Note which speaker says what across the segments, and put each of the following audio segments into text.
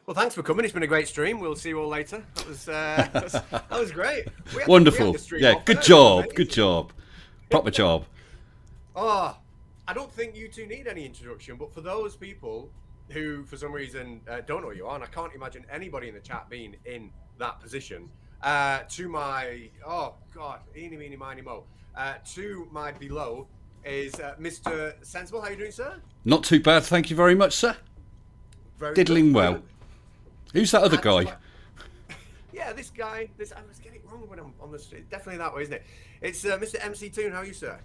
Speaker 1: Well, thanks for coming. It's been a great stream. We'll see you all later. That was great. We had
Speaker 2: Wonderful.
Speaker 1: the stream
Speaker 2: Yeah,
Speaker 1: off
Speaker 2: good
Speaker 1: there. It was
Speaker 2: job.
Speaker 1: amazing.
Speaker 2: Good job. Proper job.
Speaker 1: Oh, I don't think you two need any introduction, but for those people who, for some reason, don't know who you are, and I can't imagine anybody in the chat being in that position, to my, oh God, eeny, meeny, miny, mo, to my below is Mr. Sensible. How are you doing, sir?
Speaker 2: Not too bad, thank you very much, sir.
Speaker 1: Very
Speaker 2: Diddling
Speaker 1: good.
Speaker 2: well. Who's that other
Speaker 1: And
Speaker 2: guy?
Speaker 1: Yeah, this guy. I was getting it wrong when I'm on the street. Definitely that way, isn't it? It's Mr. MC Toon. How are you, sir?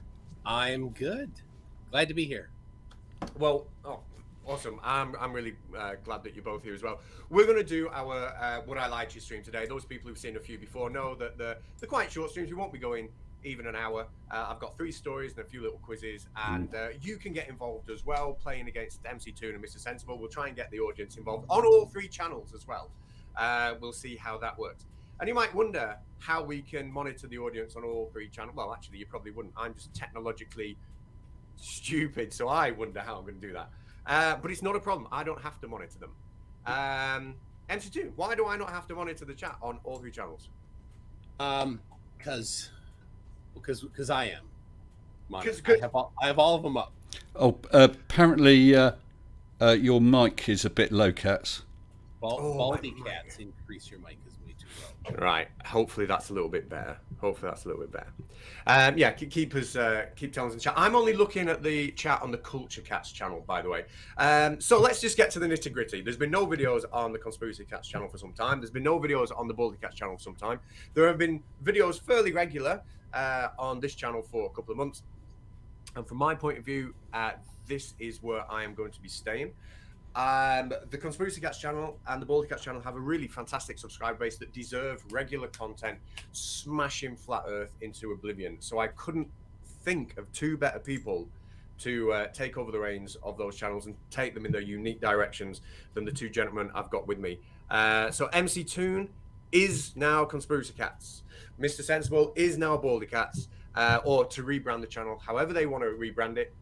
Speaker 3: I'm good. Glad to be here.
Speaker 1: Well, oh, awesome. I'm really glad that you're both here as well. We're going to do our Would I Lie to You stream today. Those people who've seen a few before know that the quite short streams, we won't be going even an hour. I've got 3 stories and a few little quizzes, and you can get involved as well, playing against MC Toon and Mr. Sensible. We'll try and get the audience involved on all 3 channels as well. We'll see how that works. And you might wonder how we can monitor the audience on all 3 channels. Well, actually, you probably wouldn't. I'm just technologically stupid, so I wonder how I'm going to do that. But it's not a problem. I don't have to monitor them. MC2, why do I not have to monitor the chat on all 3 channels?
Speaker 3: Because I am.
Speaker 1: Because
Speaker 3: I have all of them up.
Speaker 2: Oh, apparently your mic is a bit low, Cats.
Speaker 3: Baldy cats increase your mic is way too low.
Speaker 1: Right. Hopefully that's a little bit better. Yeah, keep telling us in the chat. I'm only looking at the chat on the Culture Cats channel, by the way. So let's just get to the nitty gritty. There's been no videos on the Conspiracy Cats channel for some time. There's been no videos on the Baldy Cats channel for some time. There have been videos fairly regular on this channel for a couple of months. And from my point of view, this is where I am going to be staying. The Conspiracy Cats channel and the Baldy Cats channel have a really fantastic subscriber base that deserve regular content, smashing Flat Earth into oblivion. So I couldn't think of 2 better people to take over the reins of those channels and take them in their unique directions than the 2 gentlemen I've got with me. So MC Toon is now Conspiracy Cats. Mr. Sensible is now Baldy Cats, or to rebrand the channel, however they want to rebrand it.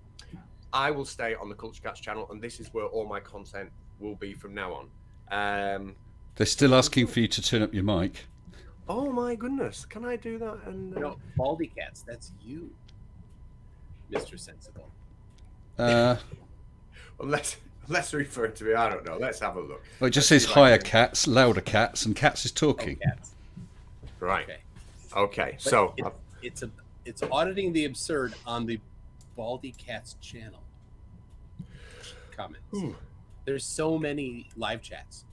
Speaker 1: I will stay on the Culture Cats channel, and this is where all my content will be from now on.
Speaker 2: They're still asking for you to turn up your mic.
Speaker 1: Oh my goodness, can I do that? And
Speaker 3: No, Baldy cats. That's you, Mr. Sensible.
Speaker 1: Let's refer to me. I don't know. Let's have a look.
Speaker 2: Well, it just says higher cats, louder cats, and Cats is talking.
Speaker 3: Cats.
Speaker 1: Right.
Speaker 3: Okay.
Speaker 1: Okay.
Speaker 3: But
Speaker 1: So
Speaker 3: it's auditing the absurd on the Baldy Cats channel. Comments. There's so many live chats.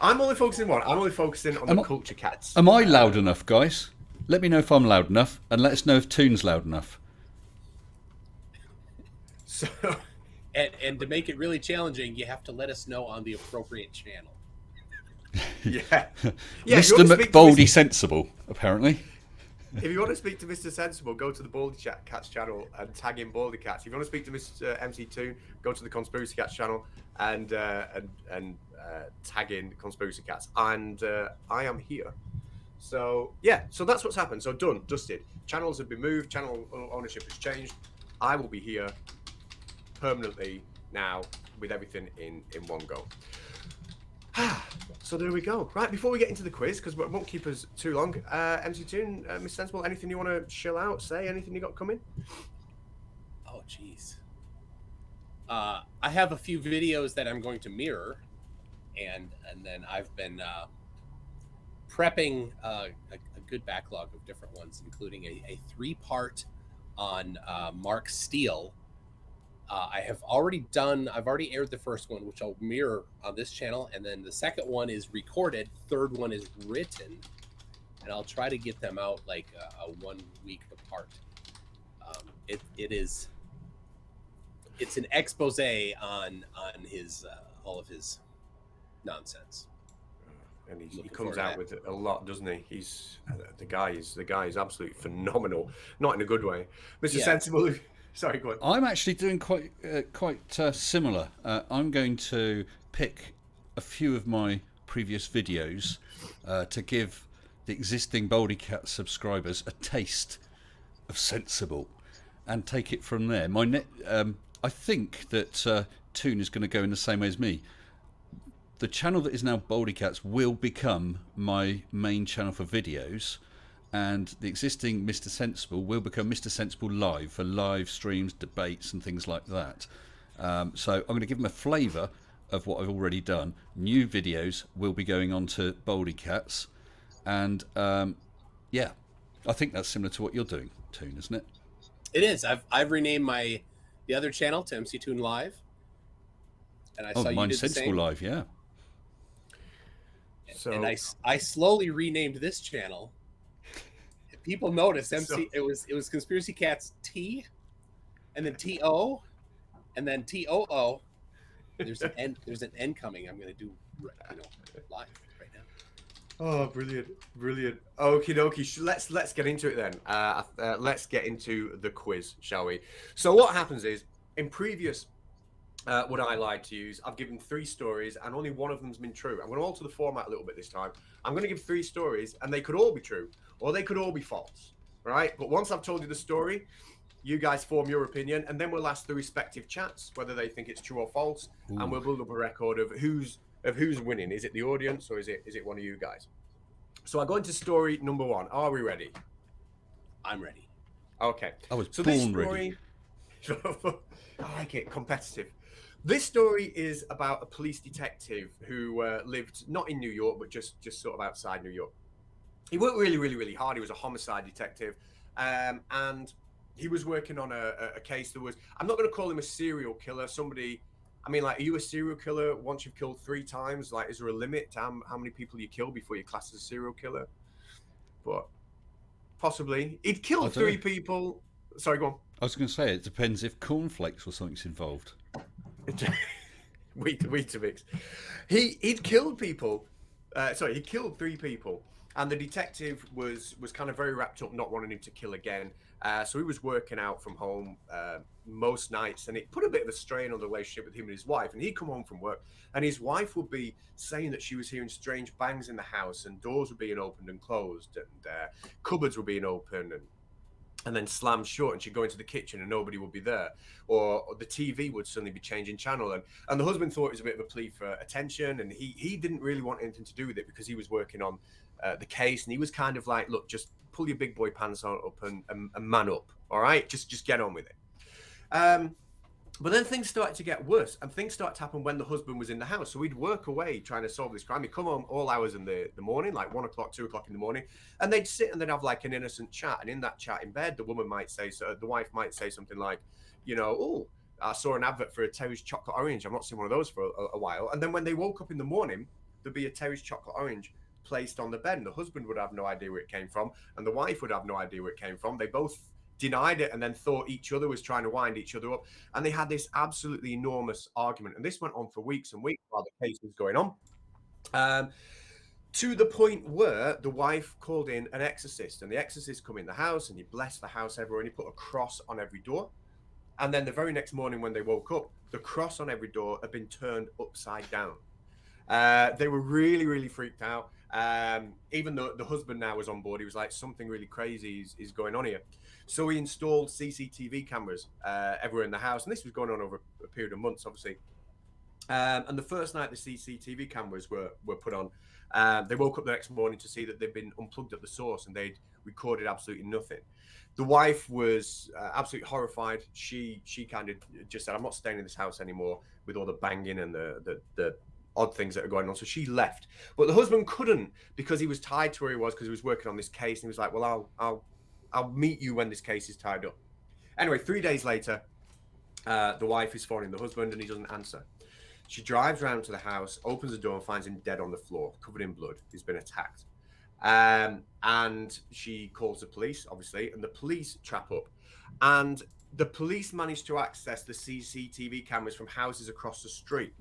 Speaker 1: I'm only focusing on I'm only focusing on the Culture Cats.
Speaker 2: Am I loud enough, guys? Let me know if I'm loud enough, and let us know if Toon's loud enough.
Speaker 1: So,
Speaker 3: And to make it really challenging, you have to let us know on the appropriate channel.
Speaker 1: yeah.
Speaker 2: Mr. McBaldy Sensible, apparently.
Speaker 1: If you want to speak to Mr. Sensible, go to the Baldy Cats channel and tag in Baldy Cats. If you want to speak to Mr. MC2, go to the Conspiracy Cats channel and tag in Conspiracy Cats. And I am here. So yeah, so that's what's happened. So done, dusted. Channels have been moved. Channel ownership has changed. I will be here permanently now with everything in one go. So there we go. Right, before we get into the quiz, because it won't keep us too long, MC2, Miss Sensible, anything you want to chill out, say, anything you got coming?
Speaker 3: Oh, jeez. I have a few videos that I'm going to mirror, and then I've been prepping a good backlog of different ones, including a 3-part on Mark Steele. I've already aired the first one, which I'll mirror on this channel, and then the second one is recorded, third one is written, and I'll try to get them out like a 1 week apart. It's an expose on his all of his nonsense.
Speaker 1: And he comes out with a lot, doesn't he? He's the guy is absolutely phenomenal, not in a good way. Mr. Sensible. Sorry, go on.
Speaker 2: I'm actually doing quite similar. I'm going to pick a few of my previous videos to give the existing Baldy Cat subscribers a taste of Sensible, and take it from there. I think that Toon is going to go in the same way as me. the channel that is now Baldy Cats will become my main channel for videos, and the existing Mr. Sensible will become Mr. Sensible Live for live streams, debates, and things like that. So I'm going to give them a flavour of what I've already done. New videos will be going on to Baldy Cats, and yeah, I think that's similar to what you're doing, Toon, isn't it?
Speaker 3: It is. I've renamed the other channel to MC Toon Live, and I saw you
Speaker 2: mine's
Speaker 3: did the
Speaker 2: Sensible
Speaker 3: same.
Speaker 2: Live, yeah.
Speaker 1: So
Speaker 3: And I slowly renamed this channel. People noticed it was Conspiracy Cats T, and then TO, and then TOO. There's an N coming. I'm gonna do live right now.
Speaker 1: Oh, brilliant. Okie dokie. Let's get into it then. Let's get into the quiz, shall we? So what happens is, in previous Would I Lie to Yous, I've given 3 stories and only one of them's been true. I'm going to alter the format a little bit this time. I'm going to give 3 stories and they could all be true or they could all be false, right? But once I've told you the story, you guys form your opinion, and then we'll ask the respective chats whether they think it's true or false. Ooh. And we'll build up a record of who's winning. Is it the audience or is it one of you guys? So I go into story number 1. Are we ready?
Speaker 3: I'm ready.
Speaker 1: Okay.
Speaker 2: I was born ready.
Speaker 1: I like it. Competitive. This story is about a police detective who lived not in New York, but just sort of outside New York. He worked really, really, really hard. He was a homicide detective, and he was working on a case that was, I'm not going to call him a serial killer. Somebody, I mean, like, are you a serial killer once you've killed 3 times? Like, is there a limit to how many people you kill before you're classed as a serial killer? But possibly. He'd killed 3 people. Sorry, go on.
Speaker 2: I was going to say, it depends if cornflakes or something's involved.
Speaker 1: Weetabix. He'd killed people. He killed 3 people. And the detective was kind of very wrapped up, not wanting him to kill again. So he was working out from home most nights, and it put a bit of a strain on the relationship with him and his wife. And he'd come home from work, and his wife would be saying that she was hearing strange bangs in the house, and doors were being opened and closed, and cupboards were being opened and then slammed shut, and she'd go into the kitchen and nobody would be there, or the TV would suddenly be changing channel, and the husband thought it was a bit of a plea for attention, and he didn't really want anything to do with it because he was working on the case, and he was kind of like, look, just pull your big boy pants on up and man up, all right? Just get on with it. But then things started to get worse, and things started to happen when the husband was in the house. So we'd work away trying to solve this crime. He'd come home all hours in the morning, like 1 o'clock, 2 o'clock in the morning, and they'd sit and they'd have like an innocent chat. And in that chat in bed, the woman might say, so the wife might say something like, oh, I saw an advert for a Terry's chocolate orange. I've not seen one of those for a while. And then when they woke up in the morning, there'd be a Terry's chocolate orange placed on the bed, and the husband would have no idea where it came from, and the wife would have no idea where it came from. They both denied it and then thought each other was trying to wind each other up, and they had this absolutely enormous argument, and this went on for weeks and weeks while the case was going on, to the point where the wife called in an exorcist, and the exorcist come in the house and he blessed the house everywhere, and he put a cross on every door. And then the very next morning when they woke up, the cross on every door had been turned upside down. They were really, really freaked out. Even though the husband now was on board, he was like, something really crazy is going on here. So he installed CCTV cameras everywhere in the house, and this was going on over a period of months, obviously. And the first night the CCTV cameras were put on, they woke up the next morning to see that they'd been unplugged at the source and they'd recorded absolutely nothing. The wife was absolutely horrified. She kind of just said, I'm not staying in this house anymore with all the banging and the odd things that are going on. So she left. But the husband couldn't, because he was tied to where he was, because he was working on this case. And he was like, well, I'll meet you when this case is tied up. Anyway, 3 days later, the wife is phoning the husband and he doesn't answer. She drives around to the house, opens the door and finds him dead on the floor, covered in blood. He's been attacked. And she calls the police, obviously, and the police trap up. And the police manage to access the CCTV cameras from houses across the street.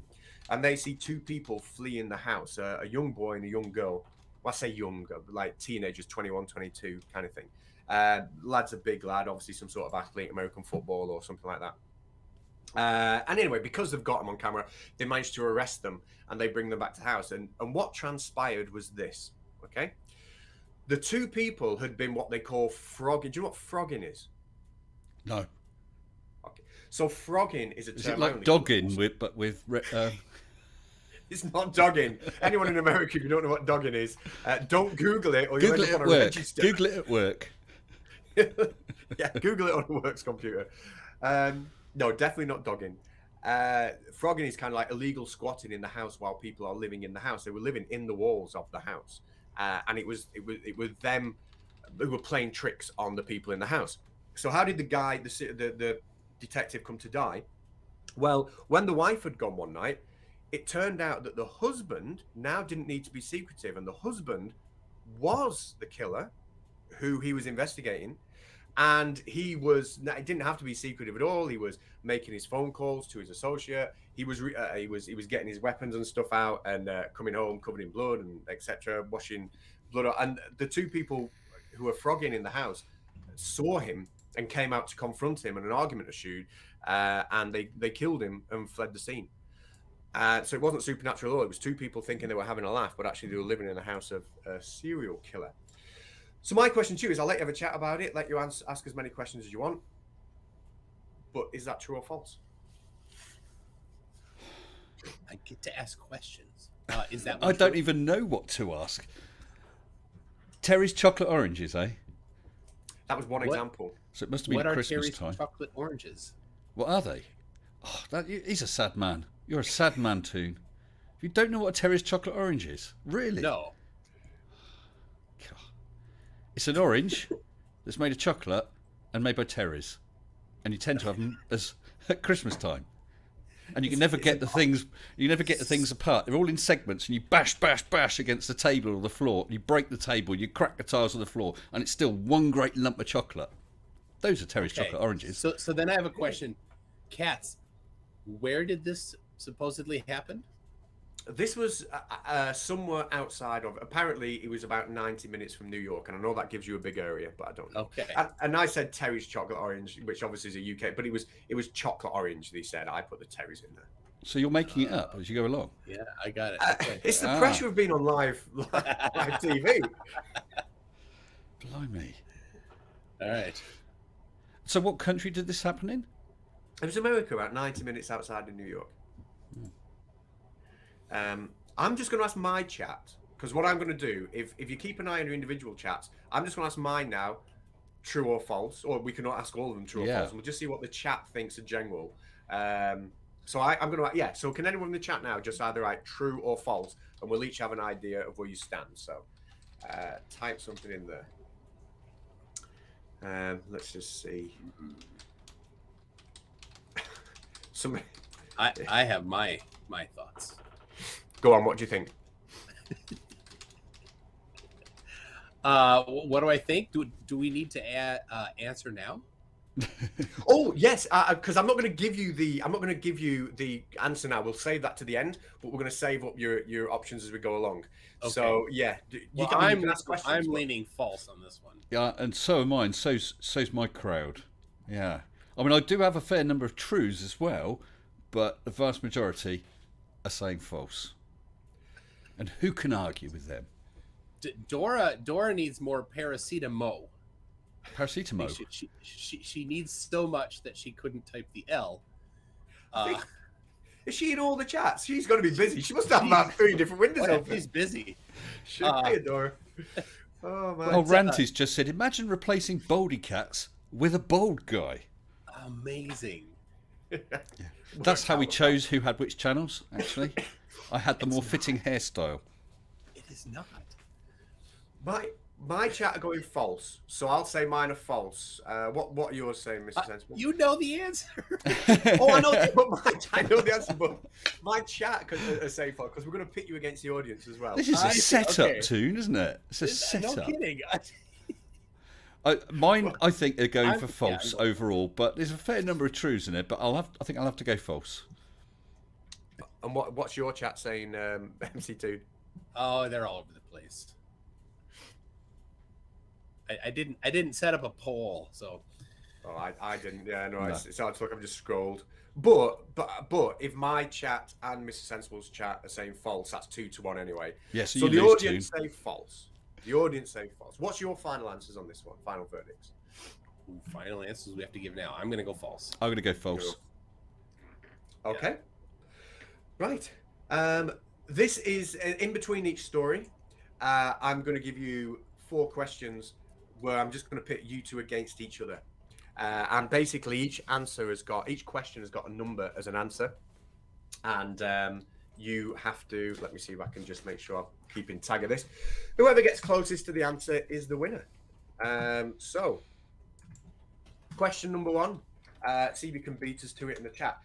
Speaker 1: And they see 2 people fleeing the house, a young boy and a young girl. Well, I say young, like teenagers, 21, 22 kind of thing. Lad's a big lad, obviously some sort of athlete, American football or something like that. And anyway, because they've got them on camera, they managed to arrest them and they bring them back to the house. And what transpired was this, okay? The 2 people had been what they call frogging. Do you know what frogging is?
Speaker 2: No.
Speaker 1: Okay. So frogging is a term.
Speaker 2: Is it like dogging, but with...
Speaker 1: It's not dogging. Anyone in America, if you don't know what dogging is, don't Google it or you'll
Speaker 2: Google
Speaker 1: end
Speaker 2: it
Speaker 1: up
Speaker 2: at
Speaker 1: on a
Speaker 2: work.
Speaker 1: register.
Speaker 2: Google it at work.
Speaker 1: Yeah, Google it on a works computer. No, definitely not dogging. Frogging is kind of like illegal squatting in the house while people are living in the house. They were living in the walls of the house, and it was them who were playing tricks on the people in the house. So how did the detective come to die? Well, when the wife had gone one night, it turned out that the husband now didn't need to be secretive, and the husband was the killer who he was investigating. And it didn't have to be secretive at all. He was making his phone calls to his associate. He was getting his weapons and stuff out, and coming home covered in blood and etc. Washing blood. And the two people who were frogging in the house saw him and came out to confront him, and an argument ensued. And they killed him and fled the scene. So it wasn't supernatural at all. It was two people thinking they were having a laugh, but actually they were living in the house of a serial killer. So my question to you is, I'll let you have a chat about it, let you ask as many questions as you want. But is that true or false?
Speaker 3: I get to ask questions. Is that
Speaker 2: I don't even know what to ask. Terry's chocolate oranges, eh?
Speaker 1: That was one example.
Speaker 2: So it must have been
Speaker 3: What
Speaker 2: at
Speaker 3: are
Speaker 2: Christmas
Speaker 3: Terry's
Speaker 2: time.
Speaker 3: chocolate oranges?
Speaker 2: What are they? Oh, he's a sad man. You're a sad man, Toon. You don't know what a Terry's chocolate orange is? Really?
Speaker 3: No.
Speaker 2: God. It's an orange that's made of chocolate and made by Terry's. And you tend to have them at Christmas time. And you can never get the things. You never get the things apart. They're all in segments, and you bash against the table or the floor. And you break the table. You crack the tiles of the floor, and it's still one great lump of chocolate. Those are Terry's chocolate oranges.
Speaker 3: So then I have a question. Cats, where did this supposedly happen?
Speaker 1: This was somewhere outside of. Apparently, it was about 90 minutes from New York, and I know that gives you a big area, but I don't know.
Speaker 3: Okay.
Speaker 1: And I said Terry's chocolate orange, which obviously is a UK, but it was chocolate orange. They said I put the Terry's in there.
Speaker 2: So you're making it up as you go along.
Speaker 3: Yeah, I got it. Okay.
Speaker 1: It's the pressure of being on live TV.
Speaker 2: Blimey.
Speaker 3: All right.
Speaker 2: So what country did this happen in?
Speaker 1: It was America, about 90 minutes outside of New York. I'm just going to ask my chat, because what I'm going to do, if you keep an eye on your individual chats, I'm just going to ask mine now, true or false, or we can ask all of them true or false, and we'll just see what the chat thinks in general. So I'm going to, so can anyone in the chat now just either write true or false, and we'll each have an idea of where you stand. So type something in there. Let's just see.
Speaker 3: I have my thoughts.
Speaker 1: Go on, what do you think?
Speaker 3: What do I think? Do we need to answer now?
Speaker 1: Oh yes, because I'm not going to give you the answer now. We'll save that to the end, but we're going to save up your options as we go along. Okay. So yeah,
Speaker 3: I'm leaning false on this one.
Speaker 2: Yeah, and so am I, and so's my crowd. Yeah, I mean I do have a fair number of trues as well, but the vast majority are saying false. And who can argue with them?
Speaker 3: Dora needs more paracetamol.
Speaker 2: Paracetamol.
Speaker 3: She needs so much that she couldn't type the L.
Speaker 1: Is she in all the chats? She's got to be busy. She must have about 3 different windows open.
Speaker 3: She's busy.
Speaker 1: Hey, Dora. Oh man.
Speaker 2: Well, Ranty's just said, imagine replacing Baldy Cats with a bald guy.
Speaker 3: Amazing.
Speaker 2: Yeah. That's how we chose who had which channels, actually. I had the more fitting hairstyle.
Speaker 3: It is not.
Speaker 1: My chat are going false, so I'll say mine are false. What are yours saying, Mr. Sensible?
Speaker 3: You know the answer.
Speaker 1: Oh, I know, I know the answer, but my chat are saying false because we're going to pit you against the audience as well.
Speaker 2: This is a setup tune, isn't it? It's a setup.
Speaker 3: No kidding.
Speaker 2: Mine, I think they're going for false overall, but there's a fair number of trues in it. But I think I'll have to go false.
Speaker 1: And what's your chat saying, MC2?
Speaker 3: Oh, they're all over the place. I didn't set up a poll, so.
Speaker 1: Oh, I didn't. Yeah, no. It's hard to look. I've just scrolled. But if my chat and Mr. Sensible's chat are saying false, that's 2-1 anyway.
Speaker 2: Yes.
Speaker 1: Yeah, so the audience say false. The audience say false. What's your final answers on this one? Final verdicts.
Speaker 3: Ooh, final answers we have to give now. I'm going to go false.
Speaker 2: I'm going to go false.
Speaker 1: Okay. Yeah. Right. this is in between each story. I'm going to give you 4 questions where I'm just going to pit you two against each other. And basically, each question has got a number as an answer. And you have to, let me see if I can just make sure I'm keeping tag of this. Whoever gets closest to the answer is the winner. So, question number 1. See if you can beat us to it in the chat.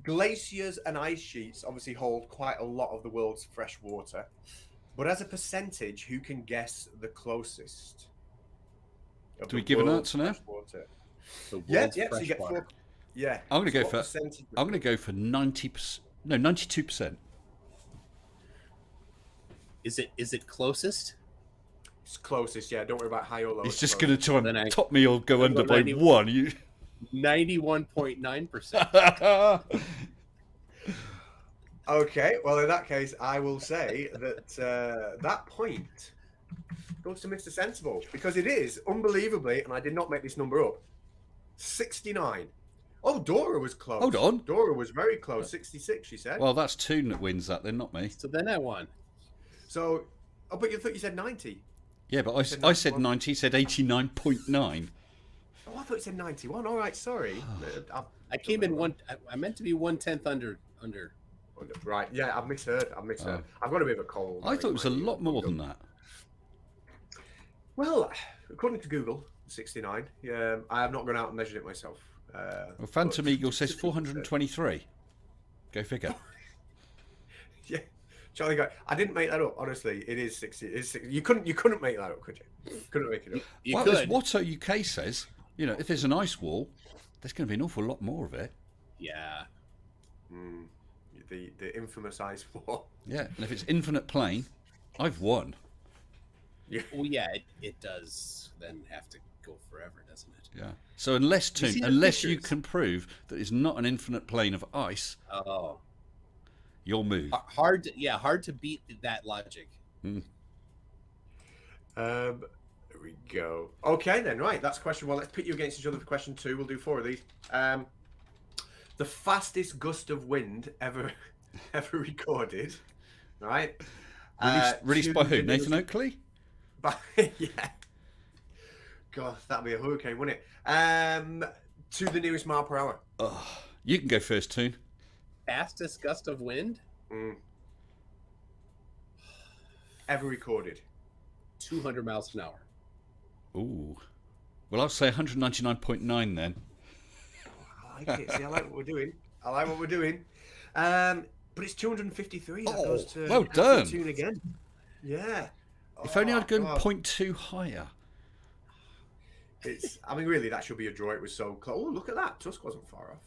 Speaker 1: Glaciers and ice sheets obviously hold quite a lot of the world's fresh water. But as a percentage, who can guess the closest?
Speaker 2: Do we give an answer now?
Speaker 1: Yeah, so you get 4. Yeah.
Speaker 2: I'm going to go for 90%. No, 92%.
Speaker 3: Is it closest?
Speaker 1: It's closest, yeah. Don't worry about high or low.
Speaker 2: He's just going to try
Speaker 3: Then
Speaker 2: and top me or go under by
Speaker 3: 90
Speaker 2: 1. You...
Speaker 3: 91.9%.
Speaker 1: Okay, well, in that case, I will say that that point goes to Mr. Sensible, because it is, unbelievably, and I did not make this number up, 69. Oh, Dora was close.
Speaker 2: Hold on.
Speaker 1: Dora was very close, 66, she said.
Speaker 2: Well, that's Toon that wins that then, not me.
Speaker 3: So then I won.
Speaker 1: So, oh, but you thought you said 90.
Speaker 2: Yeah, but I said 90, he said 89.9.
Speaker 1: Oh, I thought you said 91. All right, sorry.
Speaker 3: I came in I meant to be 1/10 under.
Speaker 1: Right, yeah, I've misheard.
Speaker 2: Oh.
Speaker 1: I've got a bit of a cold.
Speaker 2: I thought it was a lot more than that.
Speaker 1: Well, according to Google, 69. Yeah, I have not gone out and measured it myself.
Speaker 2: Well, Phantom Eagle says 423. Go figure.
Speaker 1: Yeah, Charlie Guy. I didn't make that up. Honestly, it is 60. It's 60. You couldn't make that up, could you? Couldn't make it up.
Speaker 3: You
Speaker 2: Well,
Speaker 3: could.
Speaker 2: as Watto UK says, you know, if there's an ice wall, there's going to be an awful lot more of it.
Speaker 3: Yeah.
Speaker 1: The infamous ice wall.
Speaker 2: Yeah, and if it's infinite plane, I've won.
Speaker 1: Yeah.
Speaker 3: Well, yeah, it does then have to go forever, doesn't it?
Speaker 2: Yeah. So unless
Speaker 3: You see the
Speaker 2: unless you
Speaker 3: pictures?
Speaker 2: can prove that it's not an infinite plane of ice,
Speaker 3: Oh,
Speaker 2: you'll move.
Speaker 3: hard to beat that logic.
Speaker 1: There we go. Okay, then. Right, that's question 1. Let's pit you against each other for question 2. We'll do 4 of these. The fastest gust of wind ever recorded. Right.
Speaker 2: Released
Speaker 1: to
Speaker 2: by
Speaker 1: the
Speaker 2: who?
Speaker 1: nearest-
Speaker 2: Nathan Oakley?
Speaker 1: Yeah. God, that'd be a hurricane, wouldn't it? To the nearest mile per hour.
Speaker 2: Oh, you can go first, Toon.
Speaker 3: Fastest gust of wind?
Speaker 1: Ever recorded.
Speaker 3: 200 miles an hour.
Speaker 2: Ooh. Well, I'll say 199.9 then.
Speaker 1: I like it. See, I like what we're doing. But it's 253. That goes to
Speaker 2: well done.
Speaker 1: Tune again. Yeah.
Speaker 2: If only I'd gone
Speaker 1: God.
Speaker 2: 0.2 higher.
Speaker 1: I mean, really, that should be a draw. It was so close. Oh, look at that. Tusk wasn't far off.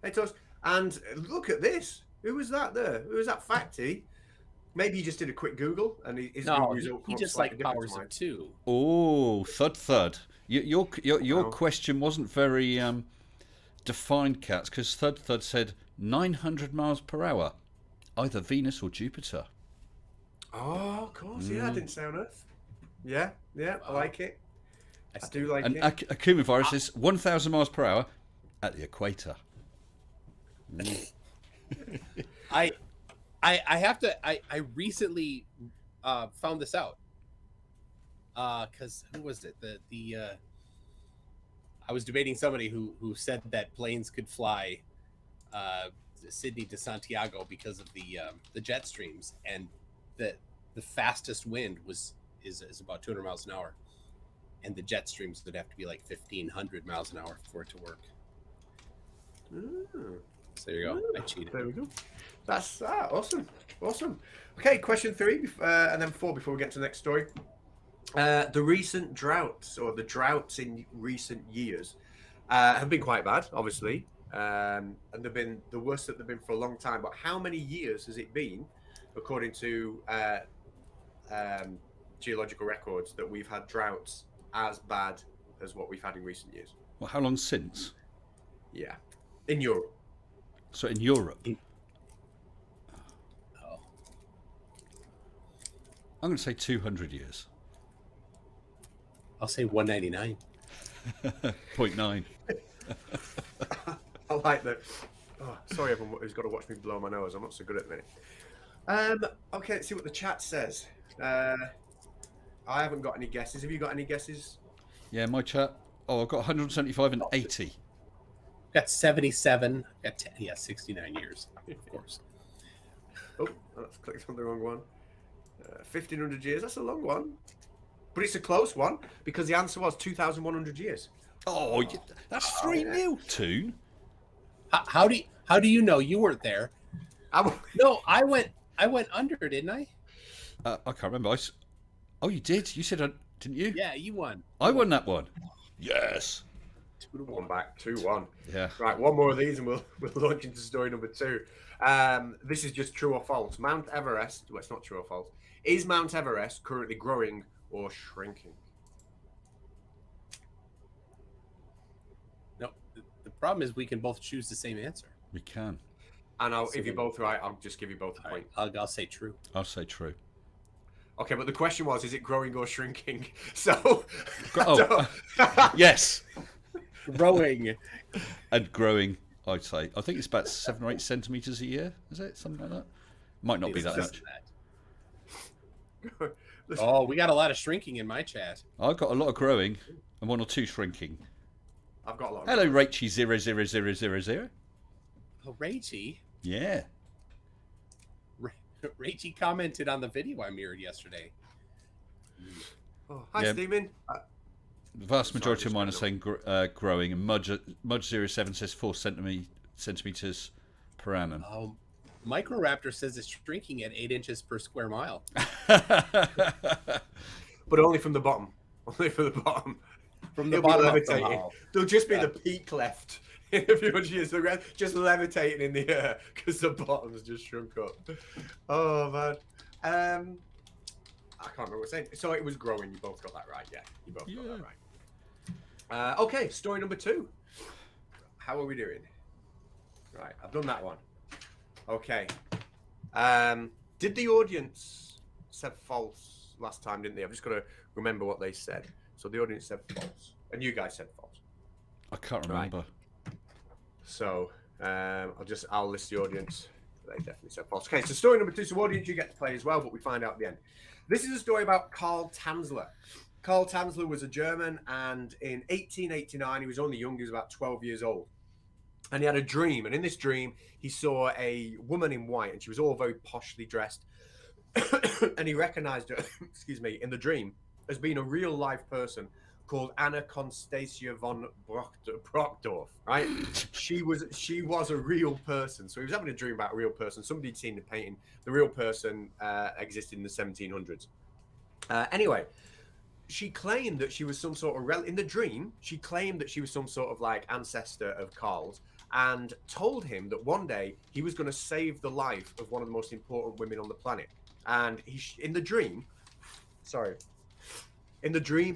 Speaker 1: Hey, Tusk. And look at this. Who was that there? Who was that Facty? Maybe he just did a quick Google and his Google
Speaker 3: No,
Speaker 1: result
Speaker 3: he
Speaker 1: come up
Speaker 3: just
Speaker 1: slightly
Speaker 3: like
Speaker 1: different
Speaker 3: powers
Speaker 1: to mine.
Speaker 3: of 2.
Speaker 2: Oh, thud. Your
Speaker 1: Wow.
Speaker 2: question wasn't very defined, Cats, because thud said 900 miles per hour, either Venus or Jupiter.
Speaker 1: Oh, of course. Yeah, I didn't say on Earth. Yeah, I like it. I do like
Speaker 2: And
Speaker 1: it.
Speaker 2: Akuma virus is 1,000 miles per hour at the equator.
Speaker 3: I have to. I recently found this out. Because who was it? I was debating somebody who said that planes could fly Sydney to Santiago because of the jet streams, and the fastest wind is about 200 miles an hour, and the jet streams would have to be like 1,500 miles an hour for it to work. So there you go. I cheated.
Speaker 1: There we go. That's awesome. Okay, question 3 and then 4 before we get to the next story. The recent droughts, or the droughts in recent years, have been quite bad, obviously, and they've been the worst that they've been for a long time. But how many years has it been, according to geological records, that we've had droughts as bad as what we've had in recent years?
Speaker 2: Well, how long since?
Speaker 1: Yeah, in Europe.
Speaker 2: So in Europe.
Speaker 3: Oh,
Speaker 2: I'm going to say 200 years.
Speaker 3: I'll say 199.
Speaker 2: 0.9.
Speaker 1: I like that. Oh, sorry, everyone who's got to watch me blow my nose. I'm not so good at it. Okay, let's see what the chat says. I haven't got any guesses. Have you got any guesses?
Speaker 2: Yeah, my chat. Oh, I've got 175 and 80.
Speaker 3: Got 77. Got 10, yeah, 69 years, of course.
Speaker 1: Oh, that's clicked on the wrong one. 1,500 years. That's a long one. But it's a close one because the answer was 2,100 years.
Speaker 2: Oh, that's 3-0, Toon.
Speaker 3: How do you know you weren't there? No, I went under, didn't I?
Speaker 2: I can't remember. Oh, you did? You said, didn't you?
Speaker 3: Yeah, you won.
Speaker 2: I won that one. Yes.
Speaker 1: 2-1 back, 2-1.
Speaker 2: Yeah.
Speaker 1: Right, one more of these and we'll launch into story number 2. This is just true or false. Mount Everest, well, it's not true or false. Is Mount Everest currently growing or shrinking?
Speaker 3: No, the problem is we can both choose the same answer.
Speaker 2: We can.
Speaker 1: And if you're both right, I'll just give you both a point.
Speaker 3: I'll say true.
Speaker 2: I'll say true.
Speaker 1: Okay, but the question was, is it growing or shrinking? So,
Speaker 2: Yes.
Speaker 3: Growing.
Speaker 2: And growing, I'd say. I think it's about 7 or 8 centimetres a year. Is it? Something like that? Might not be that much.
Speaker 3: Oh, we got a lot of shrinking in my chat.
Speaker 2: I've got a lot of growing and 1 or 2 shrinking.
Speaker 1: I've got a lot.
Speaker 2: Hello, Rachy00000.
Speaker 3: Oh, Rachy.
Speaker 2: Yeah.
Speaker 3: Rachy commented on the video I mirrored yesterday.
Speaker 1: Oh, hi, Stephen.
Speaker 2: The vast majority of mine are saying growing, and Mudge07 says 4 centimeters per annum.
Speaker 3: Microraptor says it's shrinking at 8 inches per square mile.
Speaker 1: But only from the bottom. Only from the bottom.
Speaker 3: From the bottom
Speaker 1: levitating. There'll just be the peak left in a few hundred years. The rest just levitating in the air because the bottom's just shrunk up. Oh man. I can't remember what I was saying. So it was growing. You both got that right. Yeah, you both got that right. Okay, story number 2. How are we doing? Right, I've done that one. Okay. Did the audience said false last time, didn't they? I've just got to remember what they said. So the audience said false, and you guys said false.
Speaker 2: I can't remember.
Speaker 1: Right. So I'll list the audience. They definitely said false. Okay, so story number 2. So audience, you get to play as well, but we find out at the end. This is a story about Karl Tanzler. Karl Tanzler was a German, and in 1889, he was only young. He was about 12 years old. And he had a dream. And in this dream, he saw a woman in white, and she was all very poshly dressed. And he recognized her, excuse me, in the dream as being a real life person called Anna Constatia von Brockdorf, right? She was a real person. So he was having a dream about a real person. Somebody had seen the painting. The real person existed in the 1700s. Anyway, she claimed that she was some sort of in the dream. She claimed that she was some sort of like ancestor of Karl's, and told him that one day he was going to save the life of one of the most important women on the planet. And in the dream,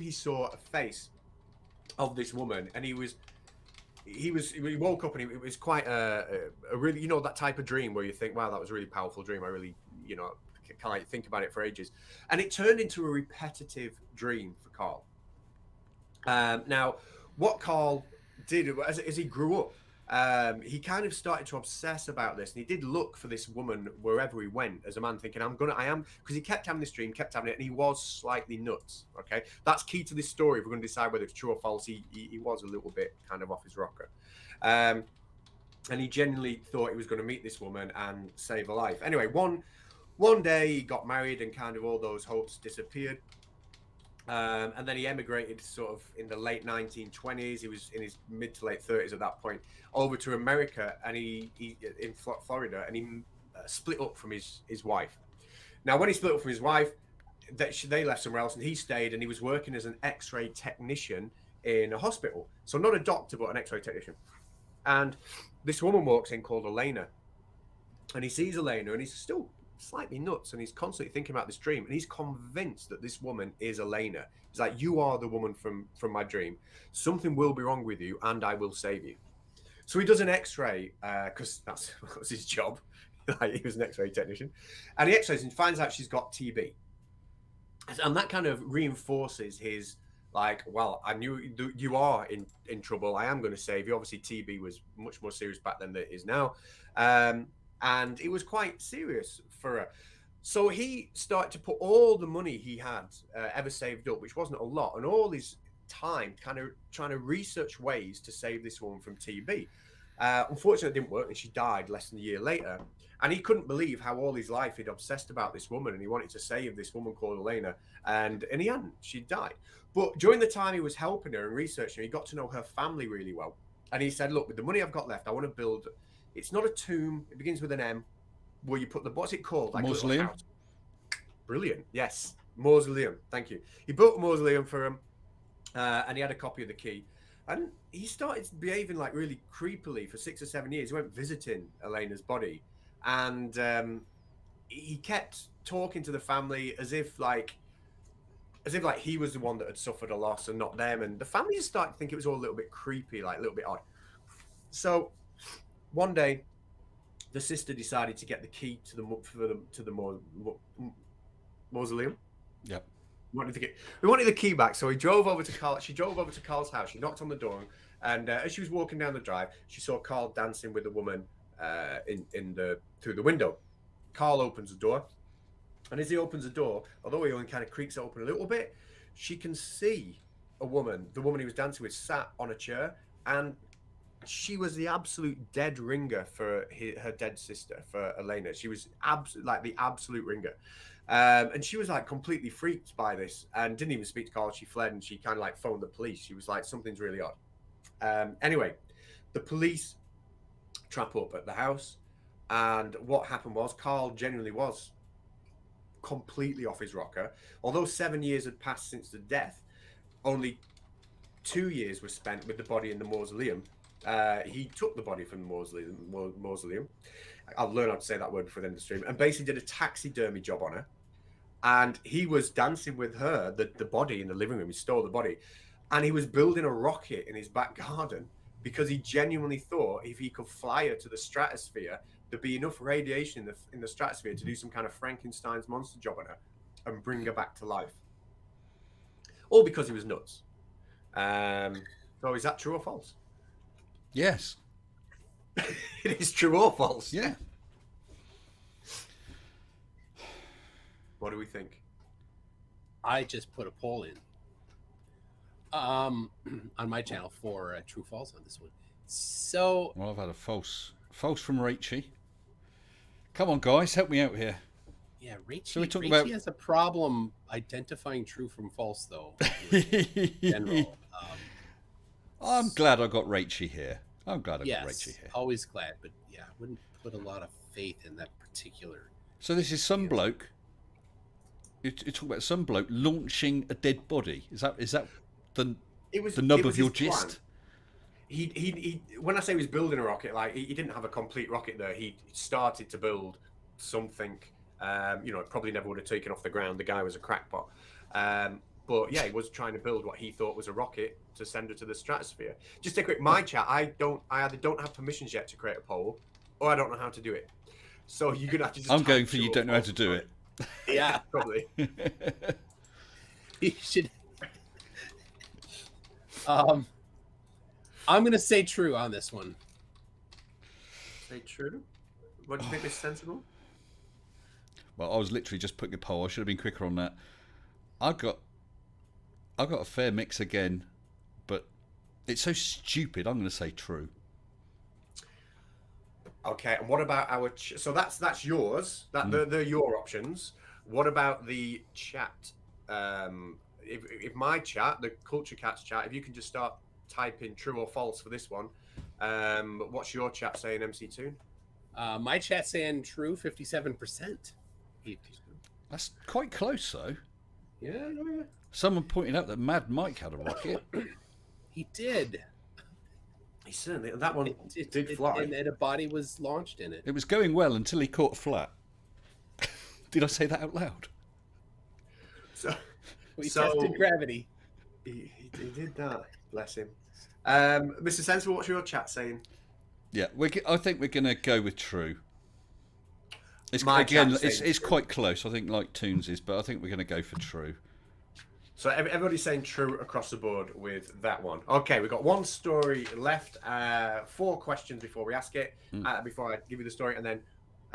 Speaker 1: he saw a face of this woman, and he woke up, and it was quite a really, that type of dream where you think, wow, that was a really powerful dream. I really, can I think about it for ages. And it turned into a repetitive dream for Karl. Now, what Karl did as he grew up, he kind of started to obsess about this, and he did look for this woman wherever he went as a man, thinking, because he kept having this dream, kept having it, and he was slightly nuts. Okay, that's key to this story. If we're going to decide whether it's true or false, he was a little bit kind of off his rocker, and he genuinely thought he was going to meet this woman and save her life. Anyway, one day he got married, and kind of all those hopes disappeared. And then he emigrated sort of in the late 1920s. He was in his mid to late 30s at that point, over to America, and he in Florida, and he split up from his wife. Now, when he split up from his wife, they left somewhere else, and he stayed, and he was working as an X-ray technician in a hospital. So not a doctor, but an X-ray technician. And this woman walks in called Elena, and he sees Elena, and he's still slightly nuts, and he's constantly thinking about this dream, and he's convinced that this woman is Elena. He's like, you are the woman from my dream. Something will be wrong with you, and I will save you. So he does an X-ray, because that was his job. He was an X-ray technician, and he X-rays and finds out she's got TB, and that kind of reinforces his like, well, I knew you are in trouble. I am going to save you. Obviously, TB was much more serious back then than it is now. and it was quite serious for her. So he started to put all the money he had ever saved up, which wasn't a lot, and all his time kind of trying to research ways to save this woman from TB. Unfortunately, it didn't work, and she died less than a year later. And he couldn't believe how all his life he'd obsessed about this woman, and he wanted to save this woman called Elena, and he hadn't. She died. But during the time he was helping her and researching her, he got to know her family really well. And he said, look, with the money I've got left, I want to build, it's not a tomb, it begins with an M, where you put the, what's it called? Like
Speaker 2: mausoleum.
Speaker 1: Brilliant. Yes. Mausoleum. Thank you. He built a mausoleum for him, and he had a copy of the key. And he started behaving like really creepily for 6 or 7 years. He went visiting Elena's body, and he kept talking to the family as if like he was the one that had suffered a loss and not them. And the family just started to think it was all a little bit creepy, like a little bit odd. So one day, the sister decided to get the key to the mausoleum.
Speaker 2: Yep.
Speaker 1: We wanted the key back, so he drove over to Carl. She drove over to Carl's house. She knocked on the door, and as she was walking down the drive, she saw Carl dancing with a woman through the window. Carl opens the door, and as he opens the door, although he only kind of creaks it open a little bit, she can see a woman, the woman he was dancing with, sat on a chair, and she was the absolute dead ringer for her dead sister, for Elena. She was like the absolute ringer. And she was like completely freaked by this and didn't even speak to Carl. She fled, and she kind of like phoned the police. She was like, something's really odd. Anyway, the police trap up at the house, and what happened was Carl genuinely was completely off his rocker. Although 7 years had passed since the death, only 2 years were spent with the body in the mausoleum. He took the body from the mausoleum. I'll learn how to say that word before the end of the stream. And basically did a taxidermy job on her. And he was dancing with her, the body in the living room. He stole the body. And he was building a rocket in his back garden because he genuinely thought if he could fly her to the stratosphere, there'd be enough radiation in the stratosphere to do some kind of Frankenstein's monster job on her and bring her back to life. All because he was nuts. So is that true or false?
Speaker 2: Yes.
Speaker 1: It is true or false?
Speaker 2: Yeah.
Speaker 1: What do we think?
Speaker 3: I just put a poll in on my channel for true false on this one. So
Speaker 2: Well, I've had a false from Rachie. Come on, guys, help me out here.
Speaker 3: yeah, Rachie,
Speaker 2: So we talk
Speaker 3: Rachie
Speaker 2: about-
Speaker 3: has a problem identifying true from false, though. In general.
Speaker 2: I'm glad I got Rachie here. I'm glad I got
Speaker 3: Yes,
Speaker 2: Rachie here.
Speaker 3: always glad, but yeah, I wouldn't put a lot of faith in that particular.
Speaker 2: So this is some bloke. You talk about some bloke launching a dead body. Is that the nub of your gist?
Speaker 1: He when I say he was building a rocket, like he didn't have a complete rocket there. He started to build something. It probably never would have taken off the ground. The guy was a crackpot. But yeah, he was trying to build what he thought was a rocket to send her to the stratosphere. Just a quick, my chat, I either don't have permissions yet to create a poll, or I don't know how to do it. So you're gonna have to just.
Speaker 2: I'm
Speaker 1: type
Speaker 2: going for
Speaker 1: true
Speaker 2: you
Speaker 1: or
Speaker 2: don't know how
Speaker 1: false
Speaker 2: to do
Speaker 1: on
Speaker 2: it.
Speaker 3: Yeah,
Speaker 1: Probably.
Speaker 3: you should. I'm gonna say true on this one.
Speaker 1: Say true. What do you think is sensible?
Speaker 2: Well, I was literally just putting a poll. I should have been quicker on that. I've got a fair mix again, but it's so stupid. I'm going to say true.
Speaker 1: Okay, and what about our? So that's yours. They're your options. What about the chat? If my chat, the Culture Cats chat, if you can just start typing true or false for this one. What's your chat saying, MC2?
Speaker 3: My chat saying true, 57%.
Speaker 2: That's quite close, though.
Speaker 3: Yeah.
Speaker 2: Someone pointed out that Mad Mike had a rocket.
Speaker 3: He did.
Speaker 1: He certainly. That one
Speaker 3: It
Speaker 1: did fly.
Speaker 3: and a body was launched in it.
Speaker 2: It was going well until he caught flat. Did I say that out loud?
Speaker 3: We
Speaker 1: So-
Speaker 3: tested gravity.
Speaker 1: He did that. Bless him. Mr. Sensible, what's your chat saying?
Speaker 2: Yeah, I think we're going to go with true. It's
Speaker 1: My
Speaker 2: again,
Speaker 1: chat's saying
Speaker 2: it's
Speaker 1: true.
Speaker 2: quite close. I think like Toons is, but I think we're going to go for true.
Speaker 1: So everybody's saying true across the board with that one. Okay, we've got one story left. 4 questions before we ask it. Before I give you the story, and then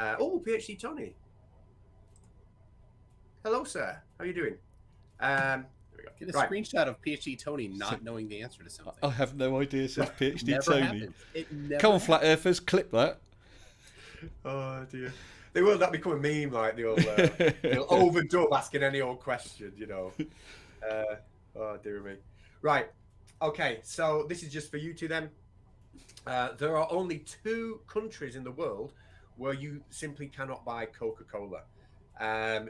Speaker 1: PhD Tony. Hello, sir. How are you doing? There we go.
Speaker 3: Get a
Speaker 1: Right.
Speaker 3: screenshot of PhD Tony not knowing the answer to something.
Speaker 2: I have no idea, says PhD
Speaker 3: Never
Speaker 2: Tony.
Speaker 3: happens. It never
Speaker 2: Come on,
Speaker 3: happens.
Speaker 2: flat earthers, clip that.
Speaker 1: Oh dear. They will that become a meme like the old overdub asking any old question, you know. Oh dear me. Right. Okay, so this is just for you two then. There are only 2 countries in the world where you simply cannot buy Coca-Cola.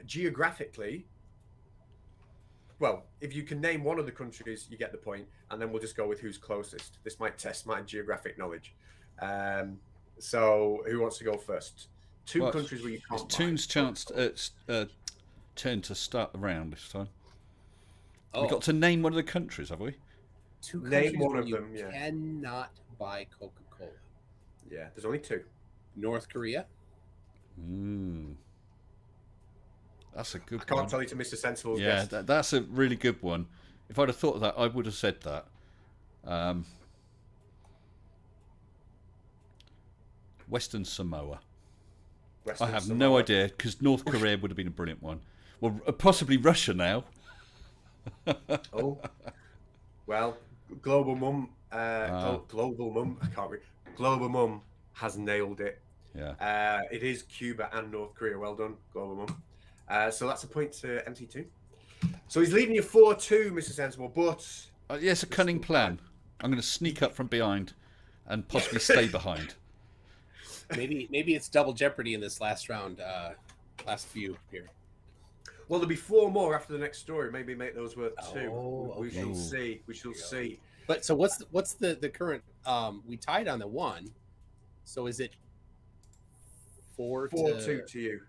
Speaker 1: Geographically, well, if you can name one of the countries, you get the point, and then we'll just go with who's closest. This might test my geographic knowledge. So, who wants to go first? 2
Speaker 2: Well,
Speaker 1: countries where you can't
Speaker 2: It's
Speaker 1: buy
Speaker 2: Toon's chance turn to start the round this time.
Speaker 3: Oh,
Speaker 2: We've got to name one of the countries, have we?
Speaker 3: 2
Speaker 1: Name
Speaker 3: countries
Speaker 1: one
Speaker 3: where
Speaker 1: of
Speaker 3: you
Speaker 1: them, yeah.
Speaker 3: cannot buy Coca-Cola.
Speaker 1: Yeah, there's only 2.
Speaker 3: North Korea.
Speaker 2: That's a good
Speaker 1: I can't
Speaker 2: one.
Speaker 1: tell you to Mr. Sensible's
Speaker 2: Yeah,
Speaker 1: guess.
Speaker 2: that's a really good one. If I'd have thought of that, I would have said that. Western Samoa.
Speaker 1: Western
Speaker 2: I have
Speaker 1: Samoa.
Speaker 2: no idea, because North Korea would have been a brilliant one. Well, possibly Russia now.
Speaker 1: Oh, well, Global Mum. Global Mum. I can't read. Global Mum has nailed it.
Speaker 2: Yeah.
Speaker 1: It is Cuba and North Korea. Well done, Global Mum. So that's a point to MT2. So he's leading you 4-2, Mr. Sensible. But
Speaker 2: Yeah, it's a cunning plan. I'm going to sneak up from behind and possibly stay behind.
Speaker 3: Maybe it's double jeopardy in this last round. Last few here.
Speaker 1: well, there'll be 4 more after the next story. Maybe make those worth 2.
Speaker 3: Oh,
Speaker 1: We
Speaker 3: okay.
Speaker 1: shall see. We shall see.
Speaker 3: But so what's the current? We tied on the 1. So is it
Speaker 1: 4-2 to you.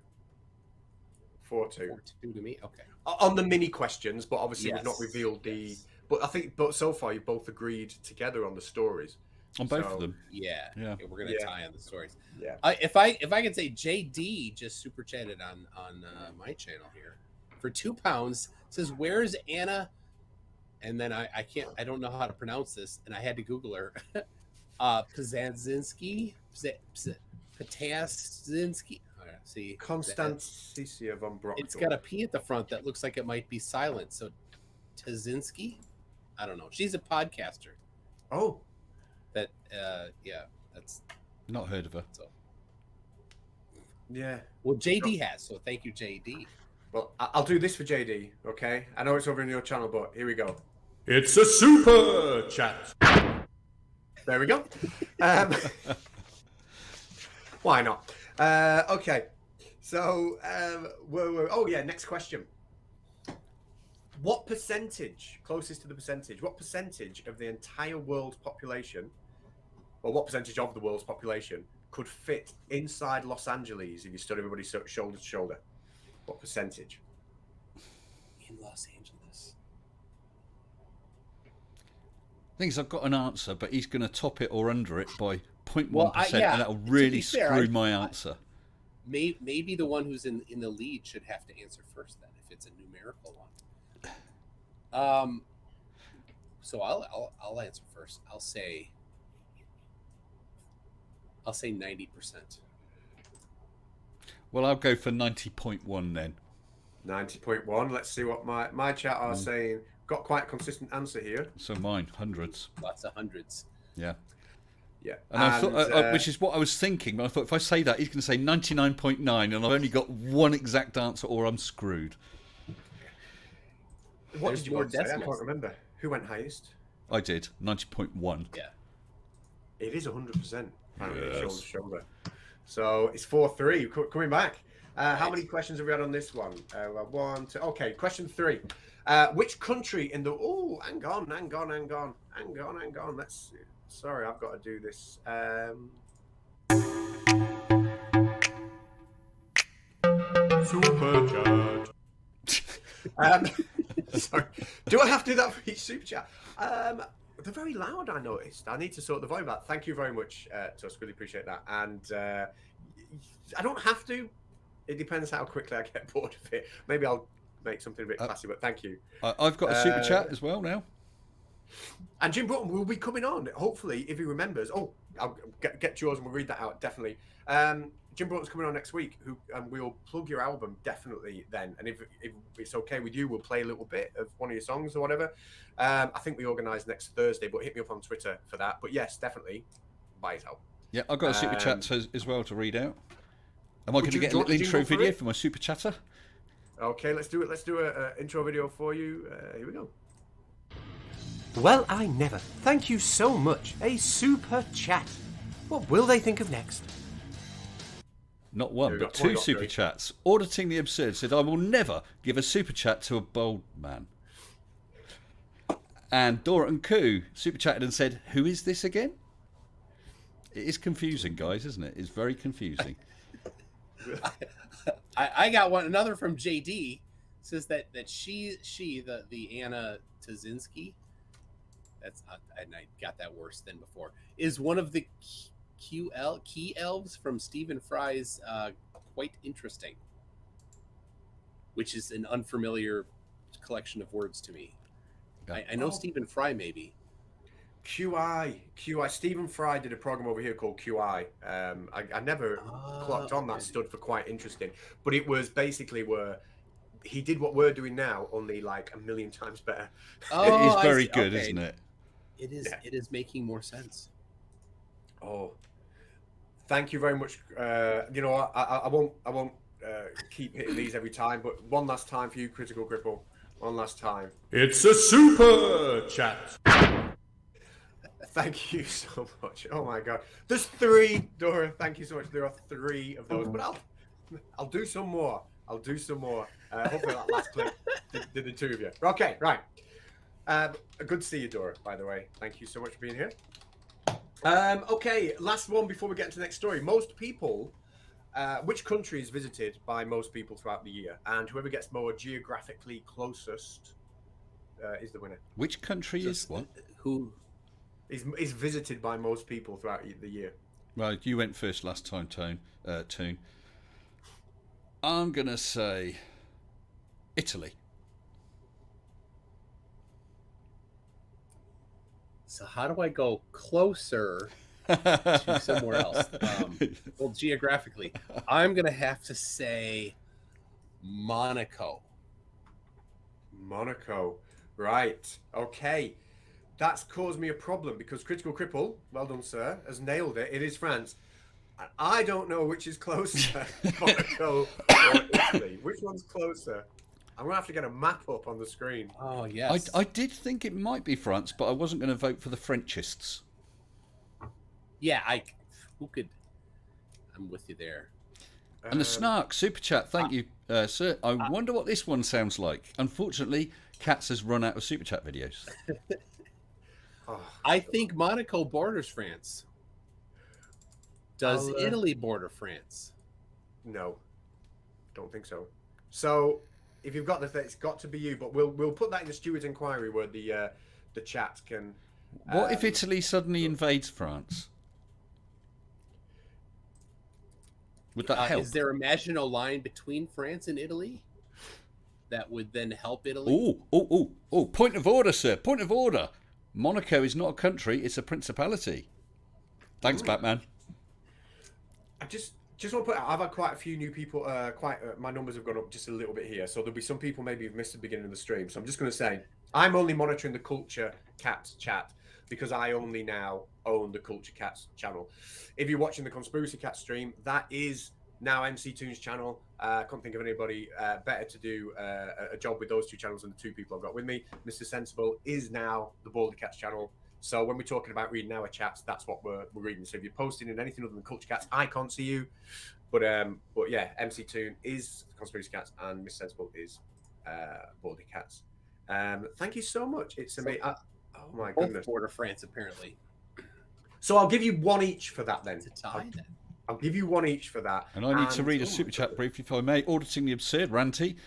Speaker 1: 4-2.
Speaker 3: 4-2 to me? Okay.
Speaker 1: On the mini questions, but obviously we've not
Speaker 3: Yes,
Speaker 1: revealed the.
Speaker 3: yes.
Speaker 1: But so far you've both agreed together on the stories.
Speaker 2: On both
Speaker 1: So-
Speaker 2: of them.
Speaker 3: Yeah.
Speaker 2: Yeah.
Speaker 3: Okay, we're gonna
Speaker 1: Yeah.
Speaker 3: tie on the stories.
Speaker 1: Yeah.
Speaker 3: If I can say, JD just super chatted on my channel here for £2. Says, "Where's Anna?" And then I can't, I don't know how to pronounce this, and I had to Google her. Pazanzinski, Patasinski. See,
Speaker 1: Konstanticia von Brockdorf.
Speaker 3: it's got a P at the front that looks like it might be silent. So Tazinski, I don't know. She's a podcaster.
Speaker 1: Oh,
Speaker 3: That yeah, that's
Speaker 2: Not heard of her.
Speaker 3: so.
Speaker 1: yeah.
Speaker 3: Well, JD has, so thank you, JD.
Speaker 1: Well, I'll do this for JD, okay? I know it's over in your channel, but here we go.
Speaker 4: It's a super chat.
Speaker 1: There we go. Why not? Okay. So, oh yeah, next question. What percentage, closest to the percentage, what percentage of the entire world's population, or what percentage of the world's population could fit inside Los Angeles if you stood everybody shoulder to shoulder? What percentage?
Speaker 3: In Los Angeles.
Speaker 2: Thing is, I've got an answer, but he's going to top it or under it by 0.1%,
Speaker 3: Well, yeah,
Speaker 2: and that'll
Speaker 3: to
Speaker 2: really
Speaker 3: be fair,
Speaker 2: screw
Speaker 3: I-
Speaker 2: my answer.
Speaker 3: Maybe the one who's in the lead should have to answer first then, if it's a numerical one. So I'll answer first. I'll say 90%.
Speaker 2: Well, I'll go for 90.1 then.
Speaker 1: 90.1. Let's see what my chat are saying. Got quite a consistent answer here.
Speaker 2: So mine, hundreds.
Speaker 3: Lots of hundreds.
Speaker 2: Yeah.
Speaker 1: Yeah.
Speaker 2: And I thought, which is what I was thinking, but I thought if I say that, he's going to say 99.9, and I've only got one exact answer, or I'm screwed.
Speaker 1: what
Speaker 3: there's
Speaker 1: did you
Speaker 3: more
Speaker 1: want to say? I
Speaker 3: decimals.
Speaker 1: can't remember. Who went highest?
Speaker 2: I did 90.1.
Speaker 3: Yeah.
Speaker 1: It is 100%. Apparently,
Speaker 2: Yes.
Speaker 1: shoulder to shoulder. So it's 4-3. Coming back. How many questions have we had on this one? 1, 2. Okay, question 3. Which country in the? Oh, hang on. Let's see. Sorry, I've got to do this.
Speaker 4: Super chat.
Speaker 1: Sorry. Do I have to do that for each super chat? They're very loud, I noticed. I need to sort the volume out. Thank you very much, Tusk. Really appreciate that. And I don't have to. It depends how quickly I get bored of it. Maybe I'll make something a bit classy, but thank you.
Speaker 2: I've got a super chat as well now.
Speaker 1: And Jim Broughton will be coming on, hopefully, if he remembers. Oh, I'll get yours and we'll read that out, definitely. Jim Broughton's coming on next week, who we'll plug your album definitely then. And if it's okay with you, we'll play a little bit of one of your songs or whatever. I think we organise next Thursday, but hit me up on Twitter for that. But yes, definitely buy his album.
Speaker 2: Yeah, I've got a super chat as well to read out. Am I going to get a little
Speaker 1: jingle
Speaker 2: intro
Speaker 1: for
Speaker 2: video
Speaker 1: it?
Speaker 2: for my super chatter?
Speaker 1: Okay, let's do it. Let's do a intro video for you. Here we go. Well, I never. Thank you so much. A super chat. What will they think of next?
Speaker 2: Not one,
Speaker 1: Here we
Speaker 2: but
Speaker 1: go. One
Speaker 2: two
Speaker 1: got
Speaker 2: super
Speaker 1: three.
Speaker 2: chats. Auditing the Absurd said, I will never give a super chat to a bold man. And Dora and Koo super chatted and said, who is this again? It is confusing, guys, isn't it? It's very confusing.
Speaker 3: I got another from JD. Says that she the Anna Tazinski, that's and I got that worse than before, is one of the key elves from Stephen Fry's Quite Interesting, which is an unfamiliar collection of words to me.
Speaker 2: Yeah.
Speaker 3: I know Stephen Fry maybe.
Speaker 1: QI. Stephen Fry did a program over here called QI. I never clocked on that stood for Quite Interesting, but it was basically where he did what we're doing now, only like a million times better.
Speaker 2: It is
Speaker 3: I
Speaker 2: very
Speaker 3: see.
Speaker 2: good,
Speaker 3: Okay.
Speaker 2: isn't it?
Speaker 3: It is.
Speaker 1: Yeah.
Speaker 3: It is making more sense.
Speaker 1: Oh, thank you very much. You know, I won't keep hitting these every time, but one last time for you, Critical Cripple. One last time.
Speaker 4: It's a super chat.
Speaker 1: Thank you so much. Oh my God, there's 3, Dora. Thank you so much. There are 3 of those, but I'll do some more. Hopefully that last clip did the 2 of you. Okay, right. Good to see you, Dora. By the way, thank you so much for being here. Okay, last one before we get into the next story. Most people, which country is visited by most people throughout the year, and whoever gets more geographically closest is the winner.
Speaker 2: Which country is what?
Speaker 3: Who?
Speaker 1: Is visited by most people throughout the year.
Speaker 2: Well, you went first last time, Toon. I'm going to say Italy.
Speaker 3: So how do I go closer to somewhere else? Well, geographically, I'm gonna have to say Monaco.
Speaker 1: Monaco. Right. Okay. That's caused me a problem because Critical Cripple, well done, sir, has nailed it. It is France. And I don't know which is closer, Monaco or Italy. Which one's closer? I'm going to have to get a map up on the screen.
Speaker 3: Oh yes.
Speaker 2: I did think it might be France, but I wasn't going to vote for the Frenchists.
Speaker 3: Yeah, who could? I'm with you there.
Speaker 2: And the Snark super chat, thank you, sir. I wonder what this one sounds like. Unfortunately, Cats has run out of super chat videos.
Speaker 3: I think Monaco borders France. Does
Speaker 1: I'll,
Speaker 3: Italy border France?
Speaker 1: No, don't think so. So, if you've got it's got to be you. But we'll put that in the steward's inquiry where the chat can.
Speaker 2: What if Italy suddenly invades France? Would that help?
Speaker 3: Is there a Maginot Line between France and Italy that would then help Italy?
Speaker 2: Oh! Point of order, sir. Point of order. Monaco is not a country; it's a principality. Thanks, Batman.
Speaker 1: I just want to put out, I've had quite a few new people, my numbers have gone up just a little bit here. So there'll be some people maybe who've missed the beginning of the stream. So I'm just going to say, I'm only monitoring the Culture Cats chat because I only now own the Culture Cats channel. If you're watching the Conspiracy Cats stream, that is now MC Toon's channel. I can't think of anybody better to do a job with those 2 channels than the 2 people I've got with me. Mr. Sensible is now the Baldy Cats channel. So when we're talking about reading our chats, that's what we're reading. So if you're posting in anything other than Culture Cats, I can't see you. But yeah, MC Toon is Conspiracy Cats and Miss Sensible is Baldy Cats. Thank you so much. It's amazing. Oh my
Speaker 3: Both
Speaker 1: goodness.
Speaker 3: border France, apparently.
Speaker 1: So I'll give you 1 each for that then.
Speaker 3: It's a tie then.
Speaker 1: I'll give you 1 each for that.
Speaker 2: And I need to read a super chat briefly, if I may. Auditing the Absurd, Ranty,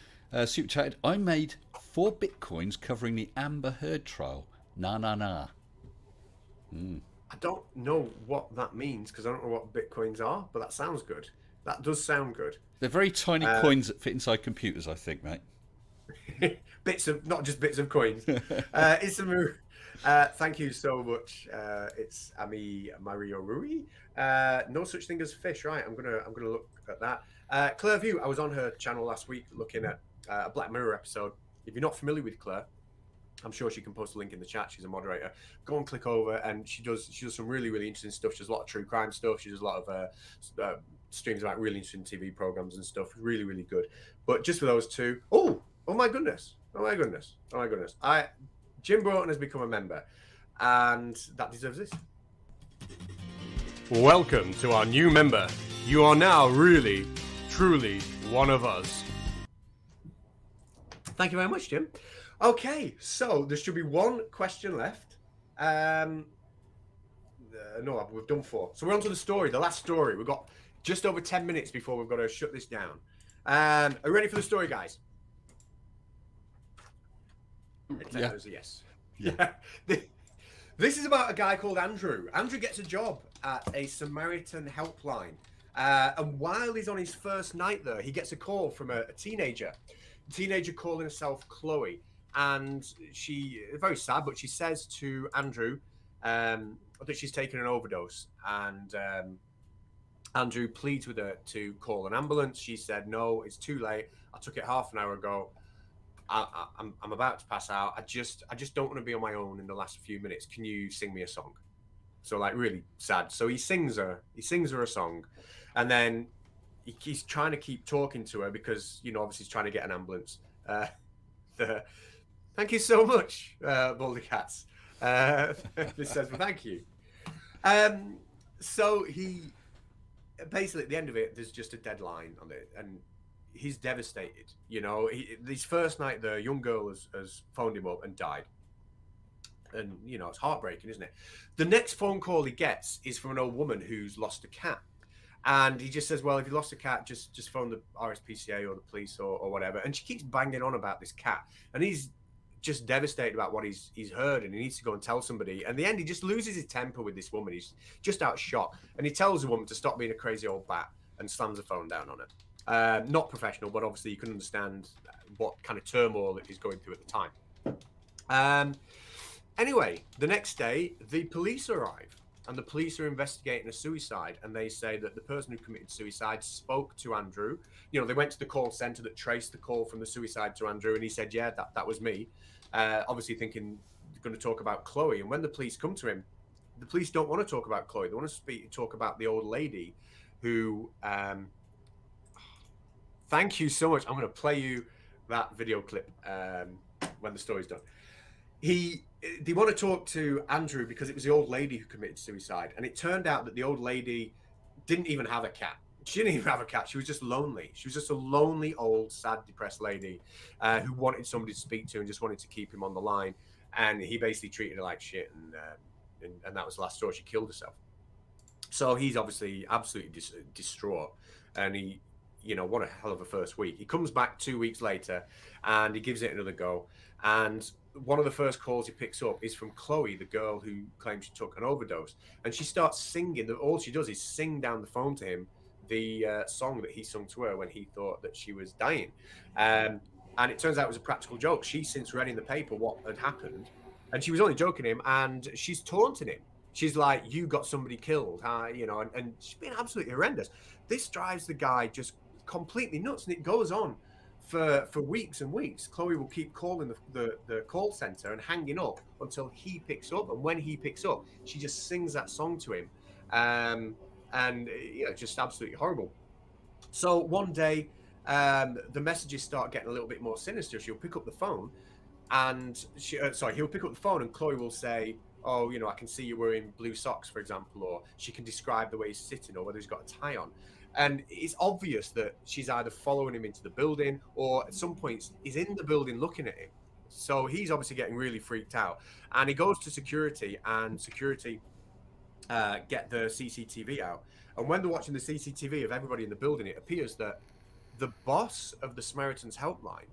Speaker 2: super chatted, I made 4 bitcoins covering the Amber Heard trial. Nah.
Speaker 1: I don't know what that means because I don't know what bitcoins are, but that sounds good. That does sound good.
Speaker 2: They're very tiny coins that fit inside computers, I think, mate.
Speaker 1: Bits of, not just bits of coins. Isamu Thank you so much. It's Ami Mario Rui. No such thing as fish, right? I'm gonna look at that. Claire View. I was on her channel last week looking at a Black Mirror episode. If you're not familiar with Claire, I'm sure she can post a link in the chat. She's a moderator. Go and click over, and she does some really interesting stuff. She does a lot of true crime stuff. She does a lot of streams about really interesting TV programs and stuff. Really good. But just for those two, oh my goodness, Jim Broughton has become a member, and that deserves this.
Speaker 4: Welcome to our new member. You are now really, truly one of us.
Speaker 1: Thank you very much, Jim. Okay, so there should be one question left. No, we've done 4. So we're on to the story, the last story. We've got just over 10 minutes before we've got to shut this down. Are you ready for the story, guys?
Speaker 2: Yeah.
Speaker 1: Yes.
Speaker 2: Yeah.
Speaker 1: This is about a guy called Andrew. Andrew gets a job at a Samaritan helpline. And while he's on his first night there, he gets a call from a teenager calling herself Chloe. And she, very sad, but she says to Andrew that she's taken an overdose. And Andrew pleads with her to call an ambulance. She said, no, it's too late. I took it half an hour ago. I'm about to pass out. I just don't want to be on my own in the last few minutes. Can you sing me a song? So like really sad. So he sings her a song, and then he's trying to keep talking to her because obviously he's trying to get an ambulance. Thank you so much, Baldy Cats. This says thank you. So he basically at the end of it, there's just a deadline on it, and he's devastated. His first night, the young girl has phoned him up and died. And, it's heartbreaking, isn't it? The next phone call he gets is from an old woman who's lost a cat. And he just says, well, if you lost a cat, just phone the RSPCA or the police or whatever. And she keeps banging on about this cat. And he's just devastated about what he's heard, and he needs to go and tell somebody. And in the end, he just loses his temper with this woman. He's just out shot. And he tells the woman to stop being a crazy old bat and slams the phone down on her. Not professional, but obviously you can understand what kind of turmoil that he's going through at the time. Anyway, the next day, the police arrive, and the police are investigating a suicide, and they say that the person who committed suicide spoke to Andrew. They went to the call center that traced the call from the suicide to Andrew, and he said, yeah, that was me. Obviously thinking they're going to talk about Chloe. And when the police come to him, the police don't want to talk about Chloe. They want to talk about the old lady who... Thank you so much. I'm going to play you that video clip when the story's done. They want to talk to Andrew because it was the old lady who committed suicide. And it turned out that the old lady didn't even have a cat. She didn't even have a cat. She was just lonely. She was just a lonely, old, sad, depressed lady who wanted somebody to speak to and just wanted to keep him on the line. And he basically treated her like shit. And that was the last straw. She killed herself. So he's obviously absolutely distraught. And he... what a hell of a first week. He comes back 2 weeks later and he gives it another go. And one of the first calls he picks up is from Chloe, the girl who claims she took an overdose. And she starts singing. All she does is sing down the phone to him the song that he sung to her when he thought that she was dying. And it turns out it was a practical joke. She's since read in the paper what had happened. And she was only joking him, and she's taunting him. She's like, you got somebody killed, huh? And she's been absolutely horrendous. This drives the guy just completely nuts, and it goes on for weeks and weeks. Chloe will keep calling the call center and hanging up until he picks up, and when he picks up, she just sings that song to him, and just absolutely horrible. So one day, the messages start getting a little bit more sinister. She'll pick up the phone, and he'll pick up the phone, and Chloe will say, oh, I can see you wearing blue socks, for example, or she can describe the way he's sitting or whether he's got a tie on. And it's obvious that she's either following him into the building or at some point is in the building looking at him. So he's obviously getting really freaked out. And he goes to security, and security get the CCTV out. And when they're watching the CCTV of everybody in the building, it appears that the boss of the Samaritans helpline,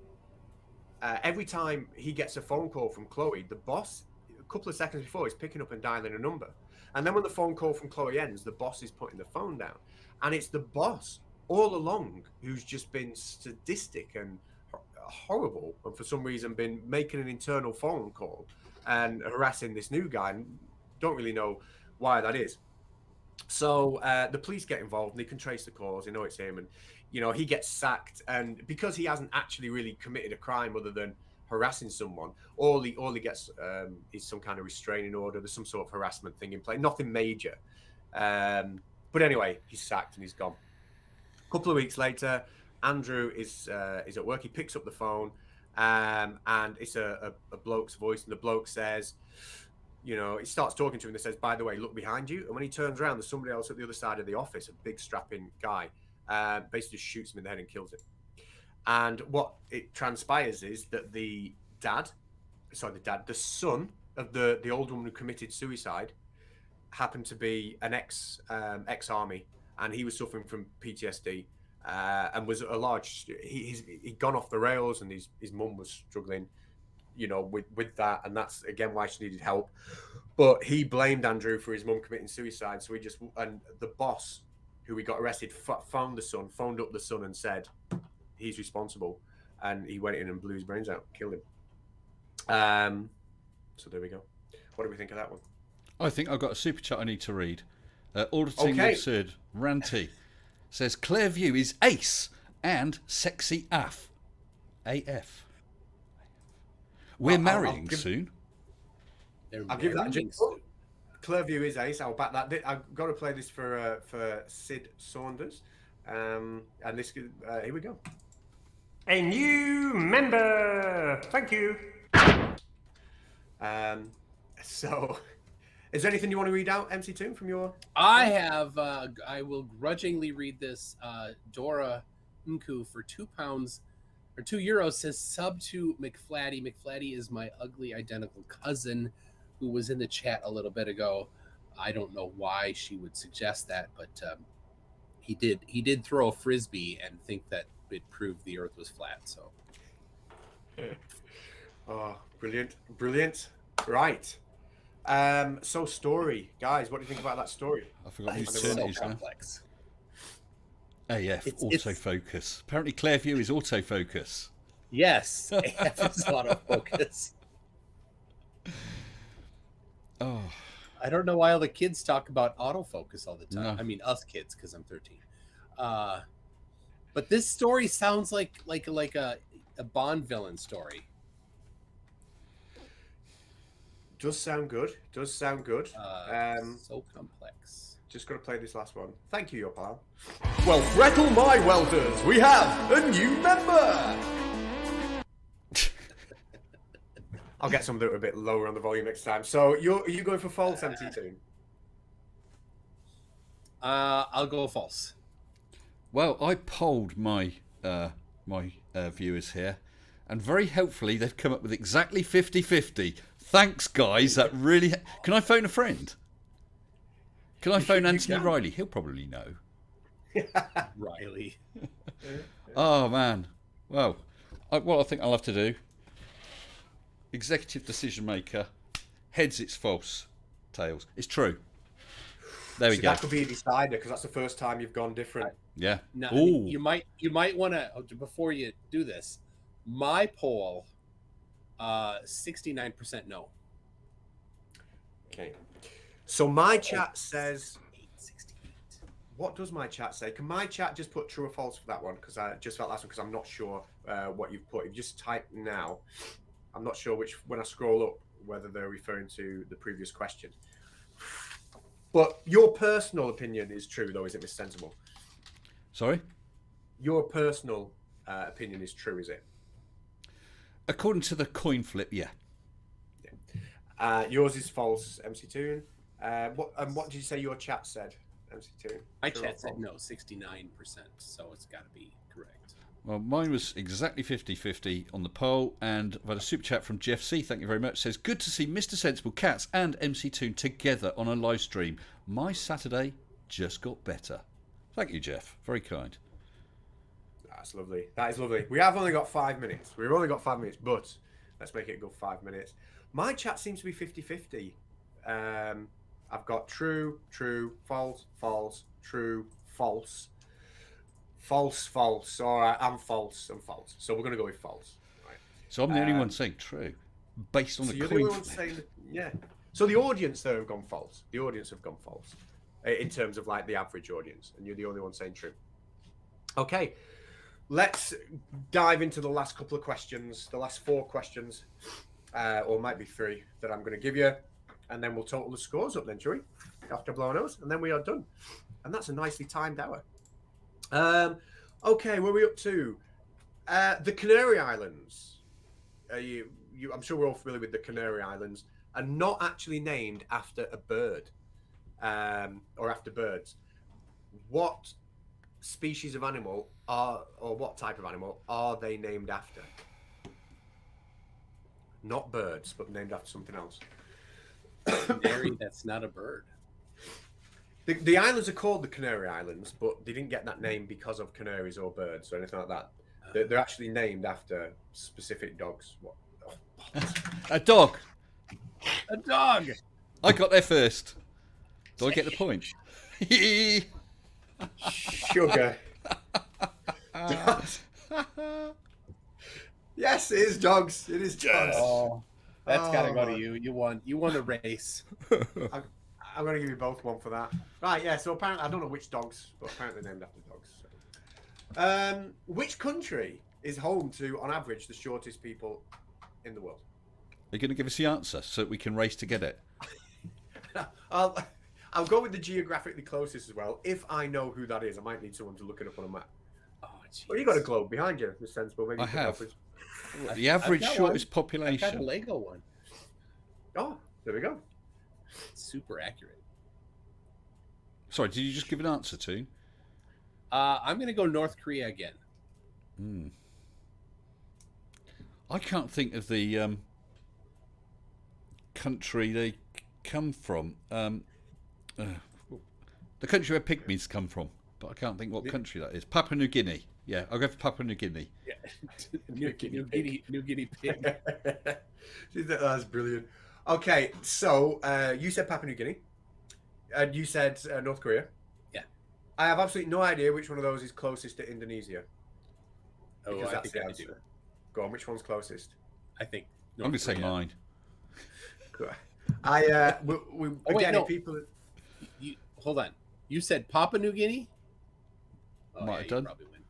Speaker 1: every time he gets a phone call from Chloe, the boss, a couple of seconds before, is picking up and dialing a number. And then when the phone call from Chloe ends, the boss is putting the phone down. And it's the boss all along who's just been sadistic and horrible, and for some reason been making an internal phone call and harassing this new guy, and don't really know why that is. So the police get involved and they can trace the cause. They know it's him, and he gets sacked. And because he hasn't actually really committed a crime other than harassing someone, all he gets is some kind of restraining order. There's some sort of harassment thing in play, nothing major. But anyway, he's sacked and he's gone. A couple of weeks later, Andrew is at work. He picks up the phone, and it's a bloke's voice, and the bloke says, he starts talking to him and says, "By the way, look behind you." And when he turns around, there's somebody else at the other side of the office, a big strapping guy, basically shoots him in the head and kills him. And what it transpires is that the son of the old woman who committed suicide happened to be an ex-army, and he was suffering from PTSD, and was a large. He'd gone off the rails, and his mum was struggling, with that, and that's again why she needed help. But he blamed Andrew for his mum committing suicide, so and the boss, who we got arrested, phoned up the son, and said he's responsible, and he went in and blew his brains out, killed him. So there we go. What do we think of that one?
Speaker 2: I think I've got a super chat I need to read. Auditing Absurd Ranty says Clairview is ace and sexy AF. AF. We're marrying soon.
Speaker 1: I'll give that a jingle. Clairview is ace. I'll back that. I've got to play this for Sid Saunders. And this, here we go.
Speaker 4: A new member. Thank you.
Speaker 1: So, is there anything you want to read out, MC Toon, from your?
Speaker 3: I have. I will grudgingly read this. Dora Nku for £2 or €2 says sub to McFlatty. McFlatty is my ugly identical cousin, who was in the chat a little bit ago. I don't know why she would suggest that, but he did throw a frisbee and think that it proved the Earth was flat. So.
Speaker 1: Oh, brilliant! Right. So story, guys. What do you think about that story?
Speaker 2: I forgot
Speaker 3: It's
Speaker 2: whose turn
Speaker 3: so
Speaker 2: it is now.
Speaker 3: complex.
Speaker 2: AF, autofocus. Apparently Clairview is autofocus.
Speaker 3: Yes, AF is autofocus.
Speaker 2: Oh,
Speaker 3: I don't know why all the kids talk about autofocus all the time.
Speaker 2: No.
Speaker 3: I mean, us kids, because I'm 13. But this story sounds like a Bond villain story.
Speaker 1: Does sound good.
Speaker 3: So complex.
Speaker 1: Just got to play this last one. Thank you, your pal.
Speaker 4: Well, Freckle my welders, we have a new member.
Speaker 1: I'll get some that are a bit lower on the volume next time. So are you going for false, MC Toon?
Speaker 3: I'll go false.
Speaker 2: well, I polled my viewers here, and very helpfully they've come up with exactly 50-50. Thanks, guys. That really. Can I phone a friend? Can I phone Anthony Riley? He'll probably know.
Speaker 3: Riley.
Speaker 2: Oh man. Well, what I think I'll have to do. Executive decision maker. Heads, it's false. Tails, it's true. There we go.
Speaker 1: That could be a decider because that's the first time you've gone different.
Speaker 2: Yeah.
Speaker 3: No,
Speaker 2: Ooh.
Speaker 3: you might want to, before you do this, my poll, 69% no.
Speaker 1: Okay. So my chat says. What does my chat say? Can my chat just put true or false for that one? Because I just felt last one because I'm not sure what you've put. If you just type now, I'm not sure when I scroll up whether they're referring to the previous question. But your personal opinion is true, though, is it, Mr. Sensible?
Speaker 2: Sorry?
Speaker 1: Your personal opinion is true, is it?
Speaker 2: According to the coin flip, yeah.
Speaker 1: Yours is false, MC Toon. What did you say your chat said, MC Toon?
Speaker 3: My chat said no, 69%, so it's got to be correct.
Speaker 2: Well, mine was exactly 50-50 on the poll, and I've had a super chat from Jeff C. Thank you very much. Says, good to see Mr. Sensible, Cats, and MC Toon together on a live stream. My Saturday just got better. Thank you, Jeff. Very kind.
Speaker 1: That's lovely. That is lovely. We have only got 5 minutes. We've only got 5 minutes, but let's make it a good 5 minutes. My chat seems to be 50-50. I've got true, false, true, false. False. All right, I'm false. So we're going to go with false. Right.
Speaker 2: So I'm the only one saying true. based on
Speaker 1: So
Speaker 2: a
Speaker 1: you're the only
Speaker 2: coin
Speaker 1: one
Speaker 2: flip.
Speaker 1: saying that, yeah. So the audience there have gone false. The audience have gone false in terms of like the average audience, and you're the only one saying true. Okay, let's dive into the last couple of questions, the last 4 questions, or might be 3 that I'm going to give you, and then we'll total the scores up then, shall we? After blowing nose, and then we are done. And that's a nicely timed hour. Okay, where are we up to? The Canary Islands. I'm sure we're all familiar with the Canary Islands, are not actually named after a bird, or after birds. What species of animal or what type of animal are they named after? Not birds, but named after something else.
Speaker 3: Canary, that's not a bird.
Speaker 1: The islands are called the Canary Islands, but they didn't get that name because of canaries or birds or anything like that. They're actually named after specific dogs. What?
Speaker 2: A dog.
Speaker 3: A dog.
Speaker 2: I got there first. Do I get the point?
Speaker 1: Sugar. Yes, it is dogs. It is dogs.
Speaker 3: Oh, that's gotta go to
Speaker 1: man.
Speaker 3: you. You won. You won the race.
Speaker 1: I'm going to give you both one for that. Right, yeah, so apparently, I don't know which dogs, but apparently named after dogs. So. Which country is home to, on average, the shortest people in the world?
Speaker 2: Are you going to give us the answer so that we can race to get it?
Speaker 1: I'll go with the geographically closest as well. If I know who that is, I might need someone to look it up on a map.
Speaker 3: Oh, geez.
Speaker 1: Well, you got a globe behind you, Miss Sensible. Maybe
Speaker 2: I
Speaker 1: you can help
Speaker 2: have.
Speaker 1: us.
Speaker 2: The average
Speaker 3: got
Speaker 2: shortest
Speaker 3: one. I've got a
Speaker 2: population.
Speaker 3: Lego one.
Speaker 1: Oh, there we go.
Speaker 3: Super accurate.
Speaker 2: Sorry, did you just give an answer to?
Speaker 3: I'm gonna go North Korea again.
Speaker 2: I can't think of the country they come from. The country where pygmies come from, but I can't think what country that is. Papua New Guinea. Yeah, I'll go for Papua New Guinea.
Speaker 3: Yeah. New Guinea pig.
Speaker 1: That's brilliant. Okay, so you said Papua New Guinea, and you said North Korea.
Speaker 3: Yeah.
Speaker 1: I have absolutely no idea which one of those is closest to Indonesia.
Speaker 3: Oh,
Speaker 1: Because
Speaker 3: I
Speaker 1: that's
Speaker 3: think
Speaker 1: the
Speaker 3: I do.
Speaker 1: answer. Go on, which one's closest?
Speaker 3: I think.
Speaker 2: I'm going to say
Speaker 3: Korea.
Speaker 2: mine.
Speaker 1: We
Speaker 3: Oh, wait,
Speaker 1: again,
Speaker 3: no.
Speaker 1: if people.
Speaker 3: You hold on. You said Papua New Guinea. Oh,
Speaker 2: Might
Speaker 3: yeah,
Speaker 2: have
Speaker 3: you
Speaker 2: done.
Speaker 3: Probably win.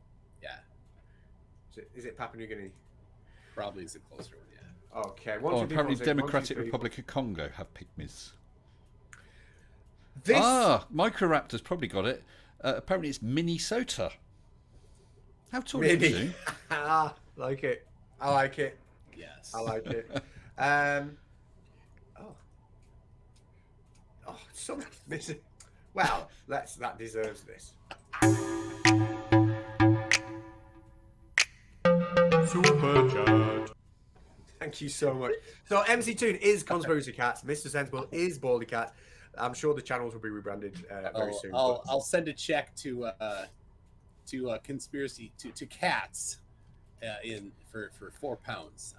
Speaker 3: Yeah,
Speaker 1: Is it Papua New Guinea?
Speaker 3: probably is a closer one. Yeah.
Speaker 1: Okay.
Speaker 2: Oh, apparently Democratic Republic of Congo have pygmies.
Speaker 1: This.
Speaker 2: Microraptor's probably got it. Apparently it's Minnesota. How tall are you?
Speaker 1: Maybe. Like it. I like it.
Speaker 3: Yes.
Speaker 1: I like it. So this. Well, that deserves this.
Speaker 4: Super chat.
Speaker 1: Thank you so much. So MC Toon is Conspiracy Cats. Mr. Sensible is Baldy Cat. I'm sure the channels will be rebranded very soon.
Speaker 3: I'll send a check to conspiracy to cats in for £4. If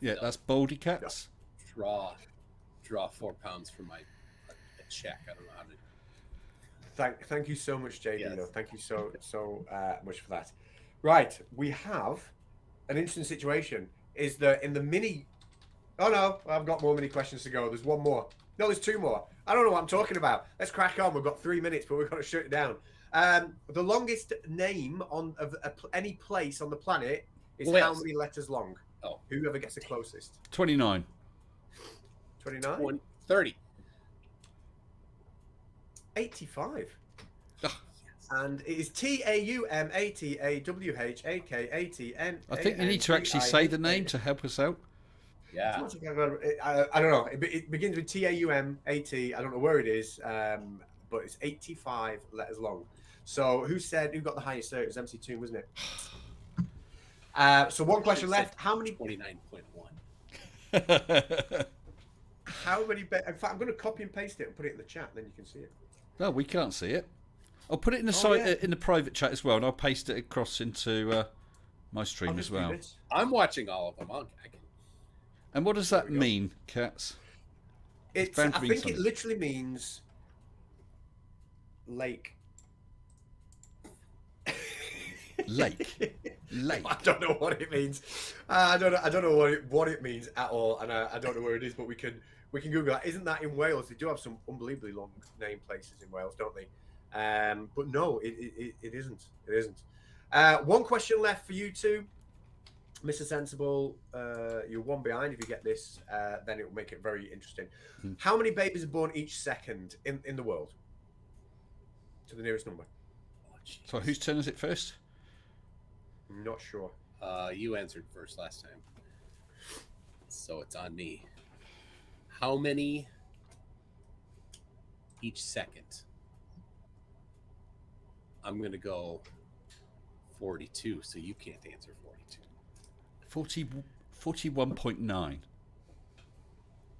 Speaker 2: Yeah,
Speaker 3: they'll
Speaker 2: that's Baldy Cats.
Speaker 3: draw £4 for my a check. I don't know how to.
Speaker 1: Thank you so much, JD.
Speaker 3: Yes.
Speaker 1: Thank you so much for that. Right, we have an interesting situation. Is that in the mini? Oh no, I've got more mini questions to go. There's one more. No, there's 2 more. I don't know what I'm talking about. Let's crack on. We've got 3 minutes, but we've got to shut it down. The longest name of any place on the planet is how
Speaker 3: Wales.
Speaker 1: many letters long?
Speaker 3: Oh.
Speaker 1: Whoever gets the closest.
Speaker 2: 29.
Speaker 1: 29?
Speaker 3: 30.
Speaker 1: 85.
Speaker 2: Ah.
Speaker 1: And it is TAUMATAWHAKATN.
Speaker 2: I think you need to actually say the name to help us out.
Speaker 3: Yeah.
Speaker 1: I don't know. It begins with TAUMAT. I don't know where it is, but it's 85 letters long. So who got the highest there? It was MC2, wasn't it? So one question left. How many?
Speaker 3: 29.1.
Speaker 1: How many? In fact, I'm going to copy and paste it and put it in the chat. Then you can see it.
Speaker 2: No, we can't see it. I'll put it in the in the private chat as well, and I'll paste it across into my stream
Speaker 1: I'll
Speaker 2: as
Speaker 1: just do
Speaker 2: well.
Speaker 1: this.
Speaker 3: I'm watching all of them. I can,
Speaker 2: And what does that mean, Cats?
Speaker 1: I
Speaker 2: bound to mean
Speaker 1: think it
Speaker 2: something.
Speaker 1: literally means lake.
Speaker 2: Lake. Lake.
Speaker 1: I don't know what it means. I don't know what it means at all, and I don't know where it is. But we can Google that. Isn't that in Wales? They do have some unbelievably long name places in Wales, don't they? But no, it isn't. It isn't. One question left for you two, Mr. Sensible. You're one behind. If you get this, then it will make it very interesting. How many babies are born each second in the world? To the nearest number.
Speaker 2: So whose turn is it first?
Speaker 1: I'm not sure.
Speaker 3: You answered first last time, so it's on me. How many each second? I'm gonna go 42, so you can't answer 42.
Speaker 2: 41.9.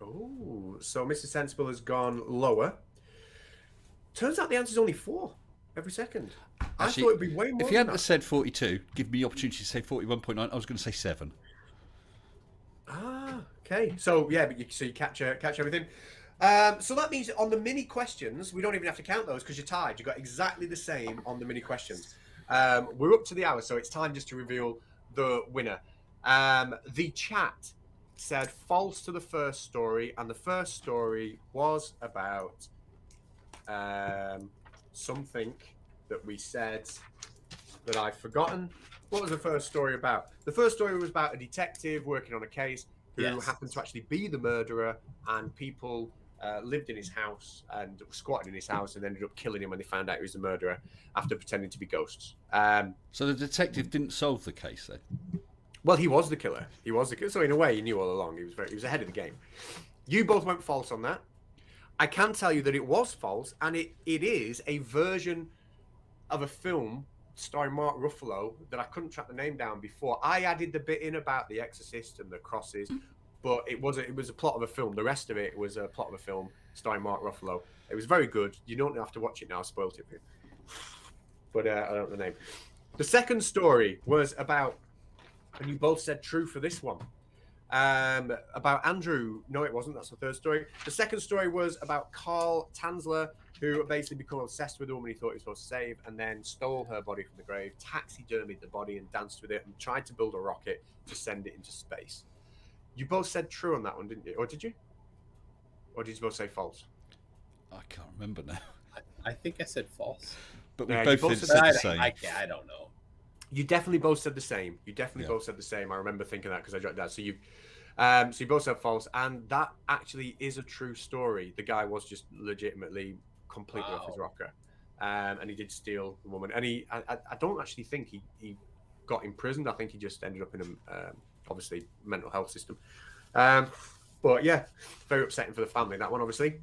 Speaker 1: Oh, so Mr. Sensible has gone lower. Turns out the answer is only 4 every second. I
Speaker 2: Actually,
Speaker 1: thought it'd be way more.
Speaker 2: If you
Speaker 1: than
Speaker 2: hadn't
Speaker 1: that.
Speaker 2: said 42, give me the opportunity to say 41.9. I was going to say 7.
Speaker 1: Ah, okay. So yeah, but you catch everything. So that means on the mini questions, we don't even have to count those because you're tied. You got exactly the same on the mini questions. We're up to the hour, so it's time just to reveal the winner. The chat said false to the first story, and the first story was about something that we said that I've forgotten. What was the first story about? The first story was about a detective working on a case who happened to actually be the murderer, and people lived in his house and squatted in his house and ended up killing him when they found out he was the murderer after pretending to be ghosts.
Speaker 2: So the detective didn't solve the case then?
Speaker 1: Well, he was the killer. He was the killer. So in a way, he knew all along. He was ahead of the game. You both went false on that. I can tell you that it was false, and it is a version of a film starring Mark Ruffalo that I couldn't track the name down before. I added the bit in about the Exorcist and the crosses, but it was a plot of a film. The rest of it was a plot of a film starring Mark Ruffalo. It was very good. You don't have to watch it now. I spoiled it for you. But I don't know the name. The second story was about, and you both said true for this one, about Andrew. No, it wasn't. That's the third story. The second story was about Carl Tanzler, who basically became obsessed with a woman he thought he was supposed to save, and then stole her body from the grave, taxidermied the body and danced with it, and tried to build a rocket to send it into space. You both said true on that one, didn't you? Or did you? Or did you both say false?
Speaker 2: I can't remember now.
Speaker 3: I think I said false.
Speaker 2: But we
Speaker 1: Yeah,
Speaker 2: both
Speaker 1: you both
Speaker 2: said
Speaker 1: said
Speaker 2: the same.
Speaker 3: I don't know.
Speaker 1: You definitely both said the same. You definitely both said the same. I remember thinking that because I jotted that. So you both said false, and that actually is a true story. The guy was just legitimately completely off his rocker, and he did steal the woman. And I don't actually think he got imprisoned. I think he just ended up in a obviously mental health system. But yeah, very upsetting for the family, that one obviously.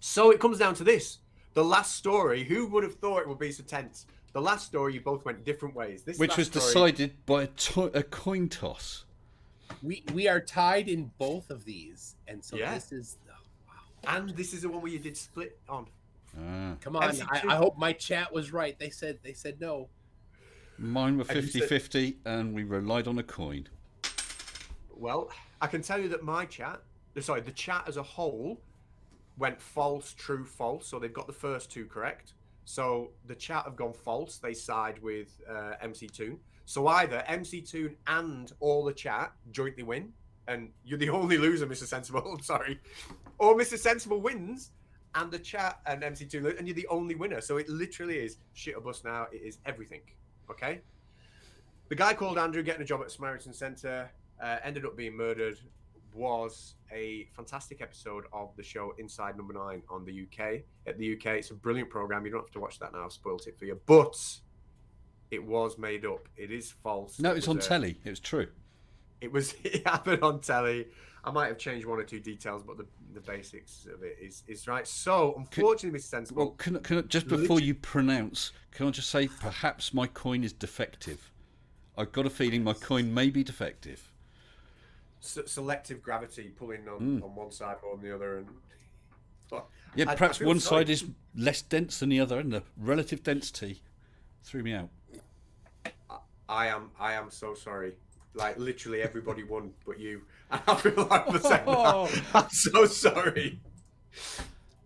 Speaker 1: So it comes down to this: the last story. Who would have thought it would be so tense? The last story, you both went different ways. This
Speaker 2: Which
Speaker 1: last
Speaker 2: was
Speaker 1: story,
Speaker 2: decided by a coin toss.
Speaker 3: We are tied in both of these, and so this is. Oh, wow.
Speaker 1: and this is the one where you did split on.
Speaker 3: Come on! I hope my chat was right. They said no.
Speaker 2: Mine were
Speaker 1: And you said-
Speaker 2: 50-50, and we relied on a coin.
Speaker 1: Well, I can tell you that the chat as a whole went false, true, false. So they've got the first two correct. So the chat have gone false. They side with MC Toon. So either MC Toon and all the chat jointly win, and you're the only loser, Mr. Sensible. I'm sorry. Or Mr. Sensible wins, and the chat and MC Toon lose, and you're the only winner. So it literally is shit or bust now. It is everything. Okay? The guy called Andrew getting a job at Samaritan Centre, ended up being murdered, was a fantastic episode of the show Inside Number 9 on the UK. At the UK, it's a brilliant program. You don't have to watch that now. I've spoiled it for you. But it was made up. It is false.
Speaker 2: No, it's on telly. It was true.
Speaker 1: It happened on telly. I might have changed one or two details, but the basics of it is right. So, unfortunately, Mr. Sensible.
Speaker 2: Well, can I, just before you pronounce, can I just say perhaps my coin is defective? I've got a feeling my coin may be defective.
Speaker 1: Selective gravity pulling on one side or on the other, and
Speaker 2: Yeah,
Speaker 1: I
Speaker 2: perhaps
Speaker 1: feel
Speaker 2: one
Speaker 1: sorry.
Speaker 2: side is less dense than the other, and the relative density threw me out.
Speaker 1: I am so sorry. Like literally everybody won but you. And I feel like for a second, I'm so sorry.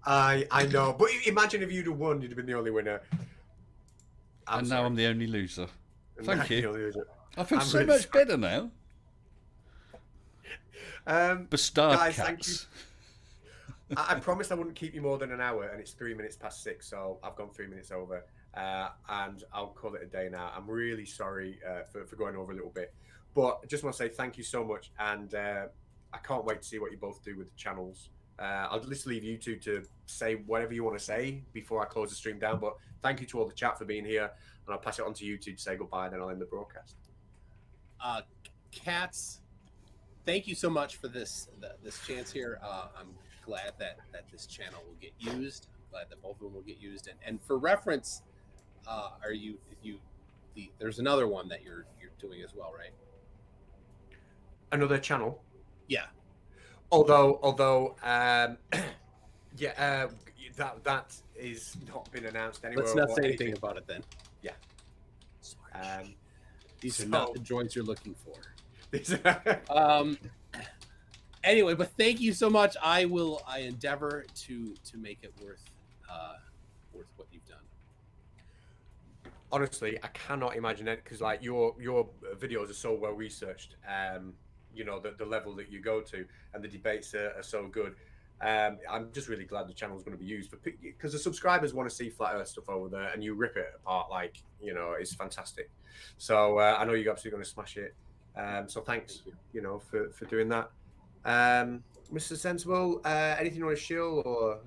Speaker 1: I know, but imagine if you'd have won, you'd have been the only winner.
Speaker 2: And now I'm the only loser. Thank you.
Speaker 1: Really,
Speaker 2: I feel
Speaker 1: I'm
Speaker 2: so
Speaker 1: really
Speaker 2: much better now. Bastard
Speaker 1: guys, thank you.
Speaker 2: cats.
Speaker 1: I promised I wouldn't keep you more than an hour, and it's 3 minutes past 6, so I've gone 3 minutes over, and I'll call it a day now. I'm really sorry for going over a little bit, but I just want to say thank you so much, and I can't wait to see what you both do with the channels. I'll just leave you two to say whatever you want to say before I close the stream down, but thank you to all the chat for being here, and I'll pass it on to you two to say goodbye, then I'll end the broadcast.
Speaker 3: Cats, thank you so much for this chance here. I'm glad that this channel will get used. I'm glad that both of them will get used. And for reference, there's another one that you're doing as well, right?
Speaker 1: Another channel?
Speaker 3: Yeah.
Speaker 1: Although yeah, that is not been announced anywhere.
Speaker 3: Let's not say anything about it then.
Speaker 1: Yeah.
Speaker 3: These are not the droids you're looking for.
Speaker 1: So,
Speaker 3: Anyway, but thank you so much. I endeavor to make it worth what you've done.
Speaker 1: honestly, I cannot imagine it because like your videos are so well researched. You know, the level that you go to and the debates are so good. I'm just really glad the channel is going to be used because the subscribers want to see flat Earth stuff over there, and you rip it apart like, you know, it's fantastic. So I know you're absolutely going to smash it. So thanks, you know, for doing that. Mr. Sensible, anything you want to shill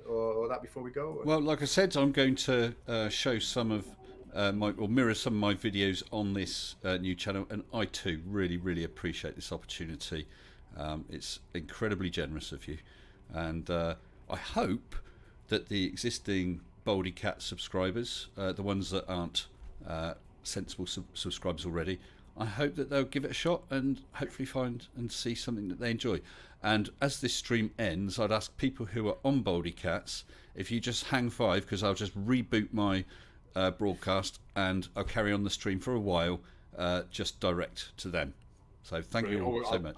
Speaker 1: or that before we go?
Speaker 2: Well, like I said, I'm going to show some of mirror some of my videos on this new channel, and I too really appreciate this opportunity. It's incredibly generous of you, and I hope that the existing Baldy Cat subscribers, the ones that aren't sensible subscribers already, I hope that they'll give it a shot and hopefully find and see something that they enjoy. And as this stream ends, I'd ask people who are on Baldy Cats if you just hang 5, because I'll just reboot my broadcast and I'll carry on the stream for a while, just direct to them. So thank you all so much.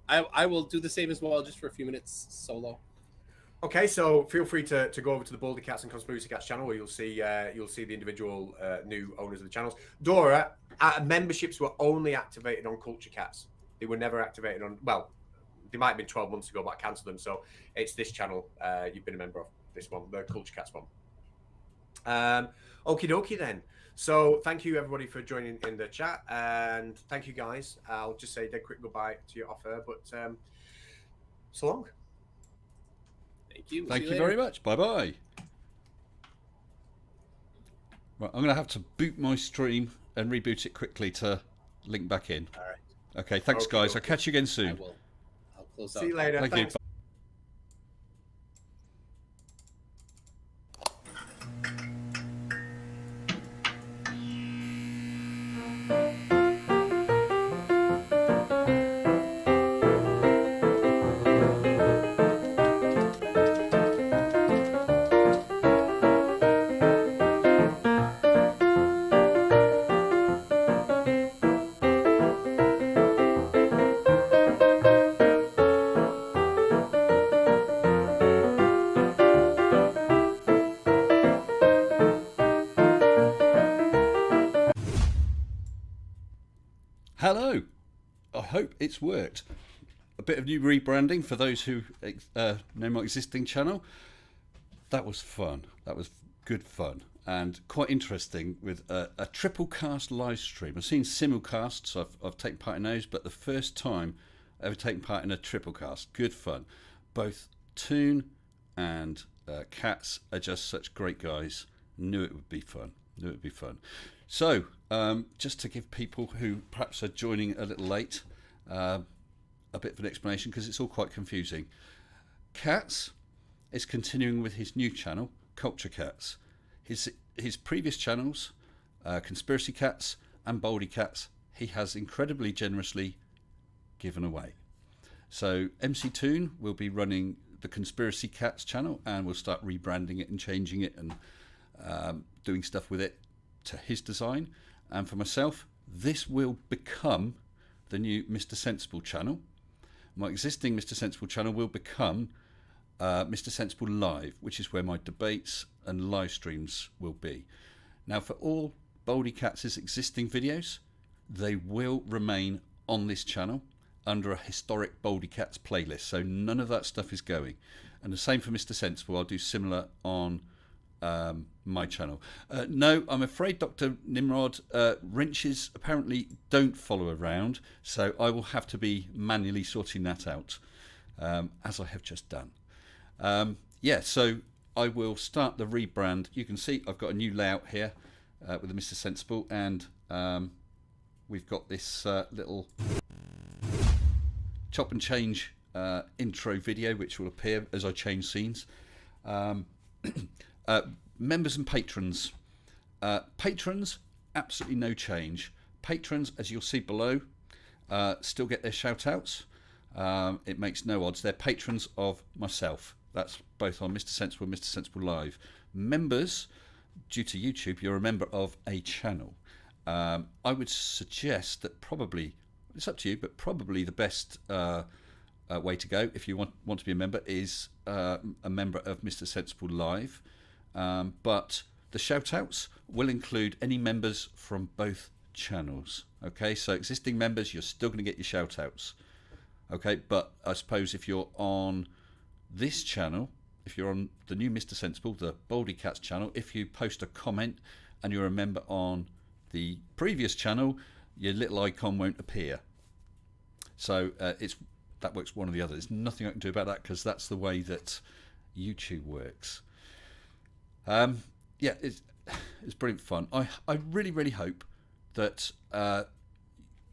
Speaker 3: I will do the same as well, just for a few minutes solo.
Speaker 1: Okay, so feel free to go over to the Baldy Cats and Conspiracy Cats channel, where you'll see the individual new owners of the channels. Dora, memberships were only activated on Culture Cats. They were never activated on, well, they might have been 12 months ago, but I cancelled them. So it's this channel you've been a member of, this one, the Culture Cats one. Okie dokie then. So thank you everybody for joining in the chat, and thank you guys. I'll just say a dead quick goodbye to you off air, but so long.
Speaker 3: Thank you.
Speaker 2: Thank you very much. Bye bye. Right, I'm going to have to boot my stream and reboot it quickly to link back in.
Speaker 3: All right.
Speaker 2: Okay, thanks guys. I'll catch you again
Speaker 3: I
Speaker 2: soon.
Speaker 3: will. I'll close out.
Speaker 1: See you later.
Speaker 2: Thank
Speaker 1: Thanks.
Speaker 2: you. Hello. I hope it's worked. A bit of new rebranding for those who know my existing channel. That was fun. That was good fun and quite interesting with a triple cast live stream. I've seen simulcasts. I've taken part in those, but the first time I've ever taken part in a triple cast. Good fun. Both Toon and Cats are just such great guys. Knew it would be fun. Knew it would be fun. So, just to give people who perhaps are joining a little late a bit of an explanation, because it's all quite confusing. Cats is continuing with his new channel, Culture Cats. His previous channels, Conspiracy Cats and Baldy Cats, he has incredibly generously given away. So MC Toon will be running the Conspiracy Cats channel, and we'll start rebranding it and changing it and doing stuff with it to his design. And for myself, this will become the new Mr. Sensible channel. My existing Mr. Sensible channel will become Mr. Sensible Live, which is where my debates and live streams will be. Now, for all Baldy Cats' existing videos, they will remain on this channel under a historic Baldy Cats playlist. So none of that stuff is going. And the same for Mr. Sensible. I'll do similar on my channel. No, I'm afraid, Dr. Nimrod, wrenches apparently don't follow around, so I will have to be manually sorting that out, as I have just done. Yeah, so I will start the rebrand. You can see I've got a new layout here with the Mr. Sensible, and we've got this little chop and change intro video which will appear as I change scenes. Members and patrons. Patrons, absolutely no change. Patrons, as you'll see below, still get their shout outs. It makes no odds. They're patrons of myself. That's both on Mr. Sensible and Mr. Sensible Live. Members, due to YouTube, you're a member of a channel. I would suggest that probably, it's up to you, but probably the best way to go if you want to be a member is a member of Mr. Sensible Live. But the shout outs will include any members from both channels. Okay, so existing members, you're still going to get your shout outs. Okay, but I suppose if you're on this channel, if you're on the new Mr. Sensible, the Baldy Cats channel, if you post a comment and you're a member on the previous channel, your little icon won't appear. So that works one or the other. There's nothing I can do about that because that's the way that YouTube works. Yeah, it's brilliant fun. I really hope that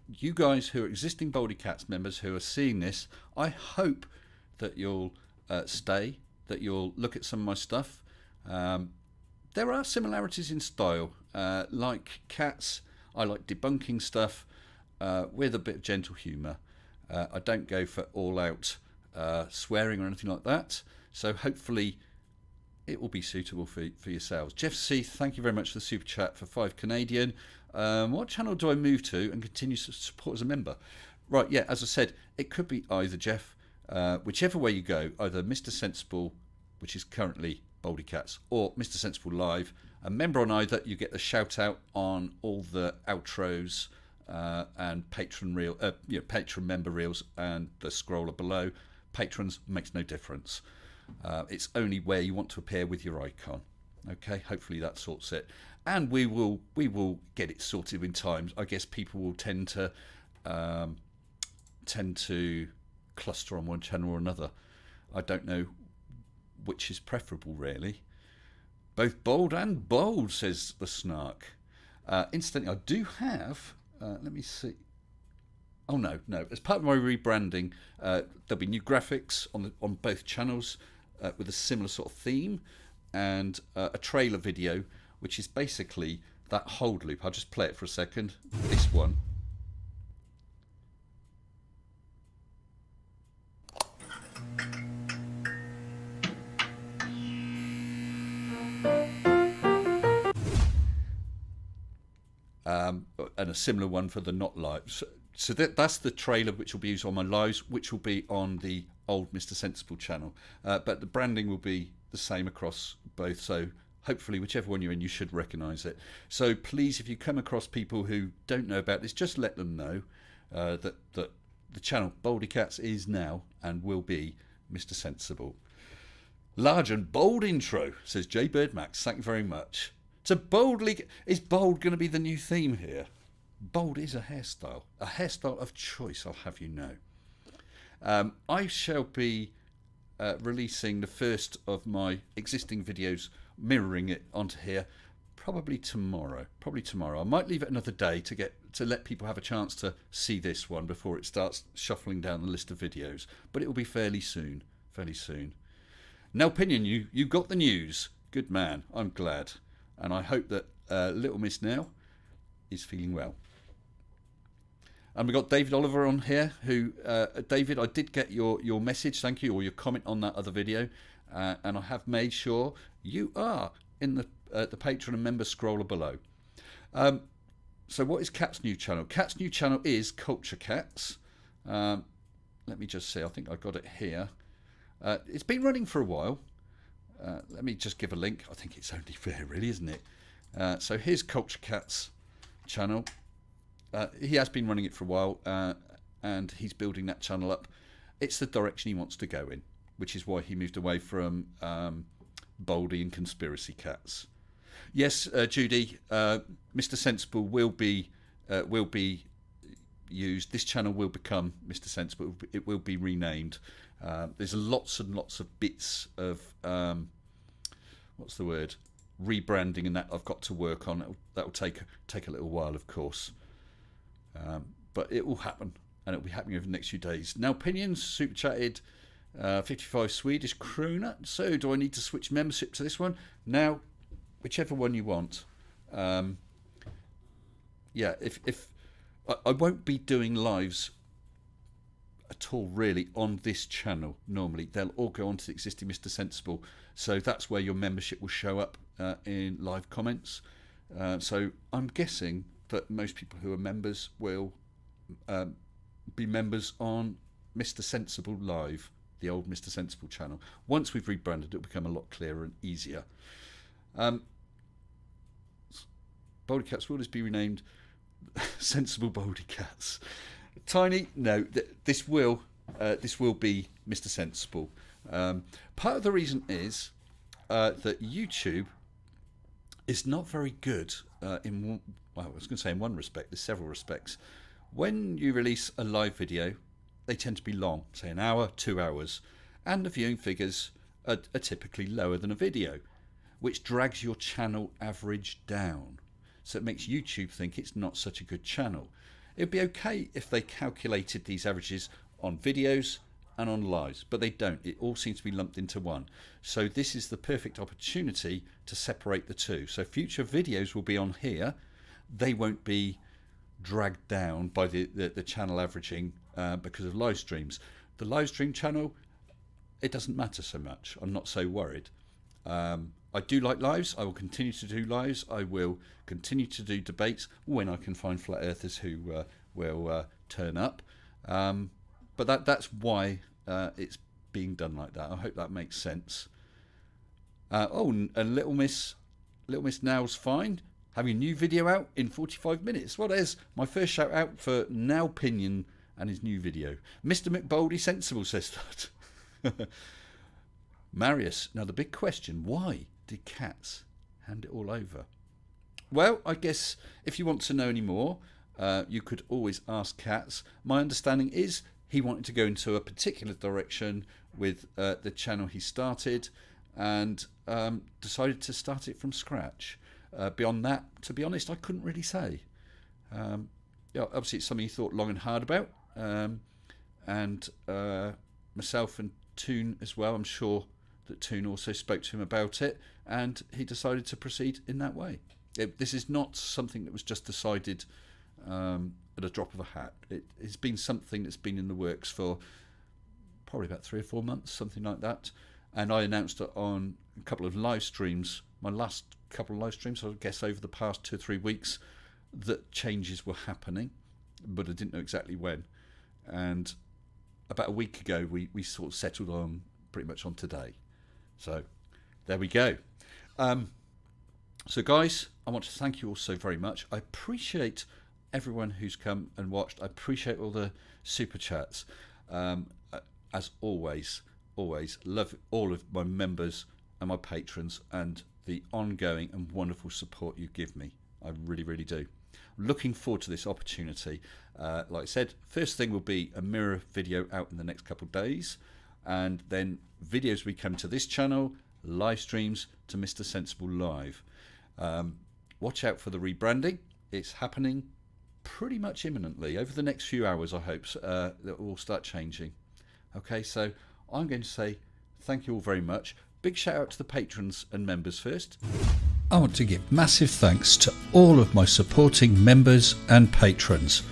Speaker 2: you guys who are existing Baldy Cats members who are seeing this, I hope that you'll stay, that you'll look at some of my stuff. There are similarities in style. Like Cats, I like debunking stuff with a bit of gentle humour. I don't go for all-out swearing or anything like that. So hopefully it will be suitable for yourselves. Jeff C, thank you very much for the super chat for 5 Canadian. What channel do I move to and continue to support as a member? Right, yeah, as I said, it could be either, Jeff, whichever way you go, either Mr. Sensible, which is currently Baldy Cats, or Mr. Sensible Live. A member on either, you get the shout out on all the outros and patron member reels and the scroller below. Patrons makes no difference. It's only where you want to appear with your icon. Okay, hopefully that sorts it, and we will get it sorted in time. I guess people will tend to cluster on one channel or another. I don't know which is preferable, really. Both bold and bold, says the Snark. Incidentally, I do have. Let me see. Oh no! As part of my rebranding, there'll be new graphics on both channels with a similar sort of theme, and a trailer video, which is basically that hold loop. I'll just play it for a second. This one. And a similar one for the not live. So that's the trailer which will be used on my lives, which will be on the old Mr. Sensible channel. But the branding will be the same across both. So hopefully, whichever one you're in, you should recognise it. So please, if you come across people who don't know about this, just let them know that the channel Baldy Cats is now and will be Mr. Sensible. Large and bold intro, says J Bird Max. Thank you very much. So is bold going to be the new theme here? Bold is a hairstyle of choice, I'll have you know. I shall be releasing the first of my existing videos, mirroring it onto here, probably tomorrow. I might leave it another day to let people have a chance to see this one before it starts shuffling down the list of videos. But it will be fairly soon. Now, Pinion, you got the news. Good man. I'm glad. And I hope that Little Miss now is feeling well. And we've got David Oliver on here, who, David, I did get your message, thank you, or your comment on that other video, and I have made sure you are in the Patreon and member scroller below. So what is Cat's new channel? Cat's new channel is Culture Cats. Let me just see, I think I got it here. It's been running for a while. Let me just give a link. I think it's only fair, really, isn't it? So here's Culture Cats channel. he has been running it for a while, and he's building that channel up. It's the direction he wants to go in, which is why he moved away from Baldy and Conspiracy Cats. Yes, Judy, Mr. Sensible will be used. This channel will become Mr. Sensible. It will be renamed. There's lots and lots of bits of what's the word? Rebranding, and that I've got to work on. That will take a little while, of course, but it will happen, and it'll be happening over the next few days. Now, Opinions super chatted 55 Swedish krona. So, do I need to switch membership to this one? Now, whichever one you want. Yeah, if I won't be doing lives at all really on this channel normally. They'll all go on to the existing Mr. Sensible, so that's where your membership will show up in live comments. So I'm guessing that most people who are members will be members on Mr. Sensible Live, the old Mr. Sensible channel. Once we've rebranded, it'll become a lot clearer and easier. Baldy Cats will just be renamed Sensible Baldy Cats. Tiny, no, this will be Mr. Sensible. Part of the reason is that YouTube is not very good in, well, I was going to say in one respect, there's several respects. When you release a live video, they tend to be long, say an hour, 2 hours, and the viewing figures are typically lower than a video, which drags your channel average down. So it makes YouTube think it's not such a good channel. It'd be okay if they calculated these averages on videos and on lives, but they don't. It all seems to be lumped into one. So this is the perfect opportunity to separate the two. So future videos will be on here. They won't be dragged down by the channel averaging because of live streams. The live stream channel, it doesn't matter so much. I'm not so worried. I do like lives. I will continue to do lives. I will continue to do debates when I can find flat earthers who will turn up. But that's why it's being done like that. I hope that makes sense. And Little Miss Now's fine. Having a new video out in 45 minutes. Well, there's my first shout out for Now Pinion and his new video. Mr. McBaldy Sensible says that. Marius, now the big question, why did Cats hand it all over? Well, I guess if you want to know any more, you could always ask Cats. My understanding is he wanted to go into a particular direction with the channel he started, and decided to start it from scratch. Beyond that, to be honest, I couldn't really say. Yeah, obviously it's something he thought long and hard about, and myself and Toon as well. I'm sure that Toon also spoke to him about it, and he decided to proceed in that way. This is not something that was just decided at a drop of a hat. It's been something that's been in the works for probably about 3 or 4 months, something like that. And I announced it on a couple of live streams, my last couple of live streams, I guess over the past 2 or 3 weeks, that changes were happening, but I didn't know exactly when. And about a week ago, we sort of settled on pretty much on today. So there we go. So guys, I want to thank you all so very much. I appreciate everyone who's come and watched. I appreciate all the super chats. As always love all of my members and my patrons and the ongoing and wonderful support you give me. I really, really do. Looking forward to this opportunity. Like I said, first thing will be a mirror video out in the next couple of days, and then videos we come to this channel, live streams to Mr. Sensible Live. Watch out for the rebranding. It's happening pretty much imminently over the next few hours. I hope that it will start changing. Okay, so I'm going to say thank you all very much. Big shout out to the patrons and members first. I want to give massive thanks to all of my supporting members and patrons.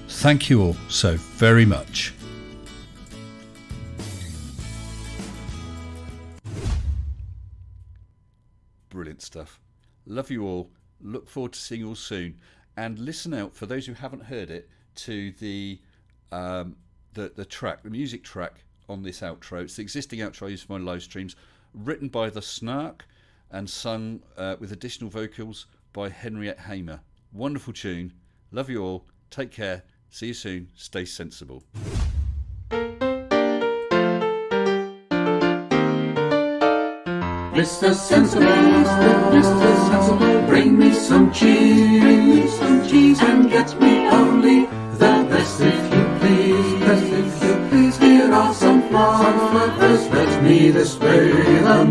Speaker 2: Thank you all so very much. Brilliant stuff. Love you all. Look forward to seeing you all soon. And listen out, for those who haven't heard it, to the track, the music track on this outro. It's the existing outro I use for my live streams, written by The Snark and sung with additional vocals by Henriette Hamer. Wonderful tune. Love you all. Take care. See you soon. Stay sensible.
Speaker 5: Mr. Sensible, Mr. Sensible, bring me some cheese, and get me only the best if you please, Here are some flowers, let me display them.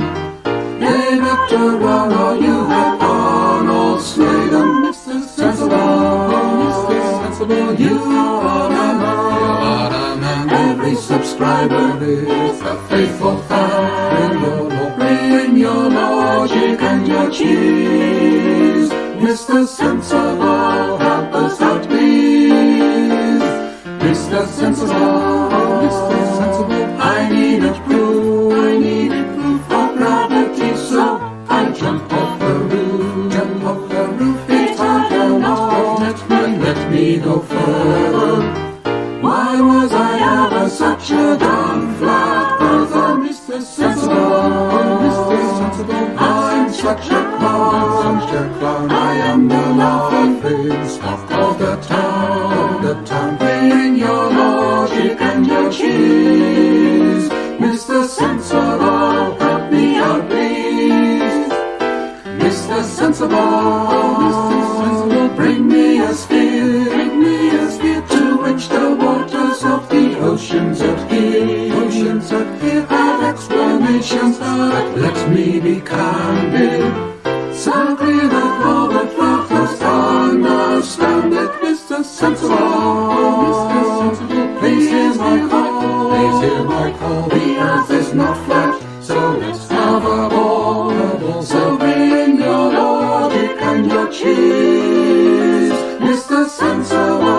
Speaker 5: They Dr. One or you have Arnold slay them. Mr. Sensible, you are a man. Every subscriber is a faithful fan. Bring your logic and your cheese. Mr. Sensible, help us out please. Mr. Sensible, I need a proof of gravity, so I jump off the roof, It's hard enough, let me go further. Why was I ever such a dumb flat earther? Mr. Sensible, I'm such a clown, I am the laughing stock of the town, Bring your logic and your cheese. Mr. Sensible, help me out please. Mr. Sensible, bring me a sphere, to which the waters of the oceans adhere, have explanations that let me be candid. So clear that all the travelers understand it. Mr. Sensible, please hear my call, the earth is not flat, so let's have a ball. So bring your logic and your cheese. Mr. Sensible,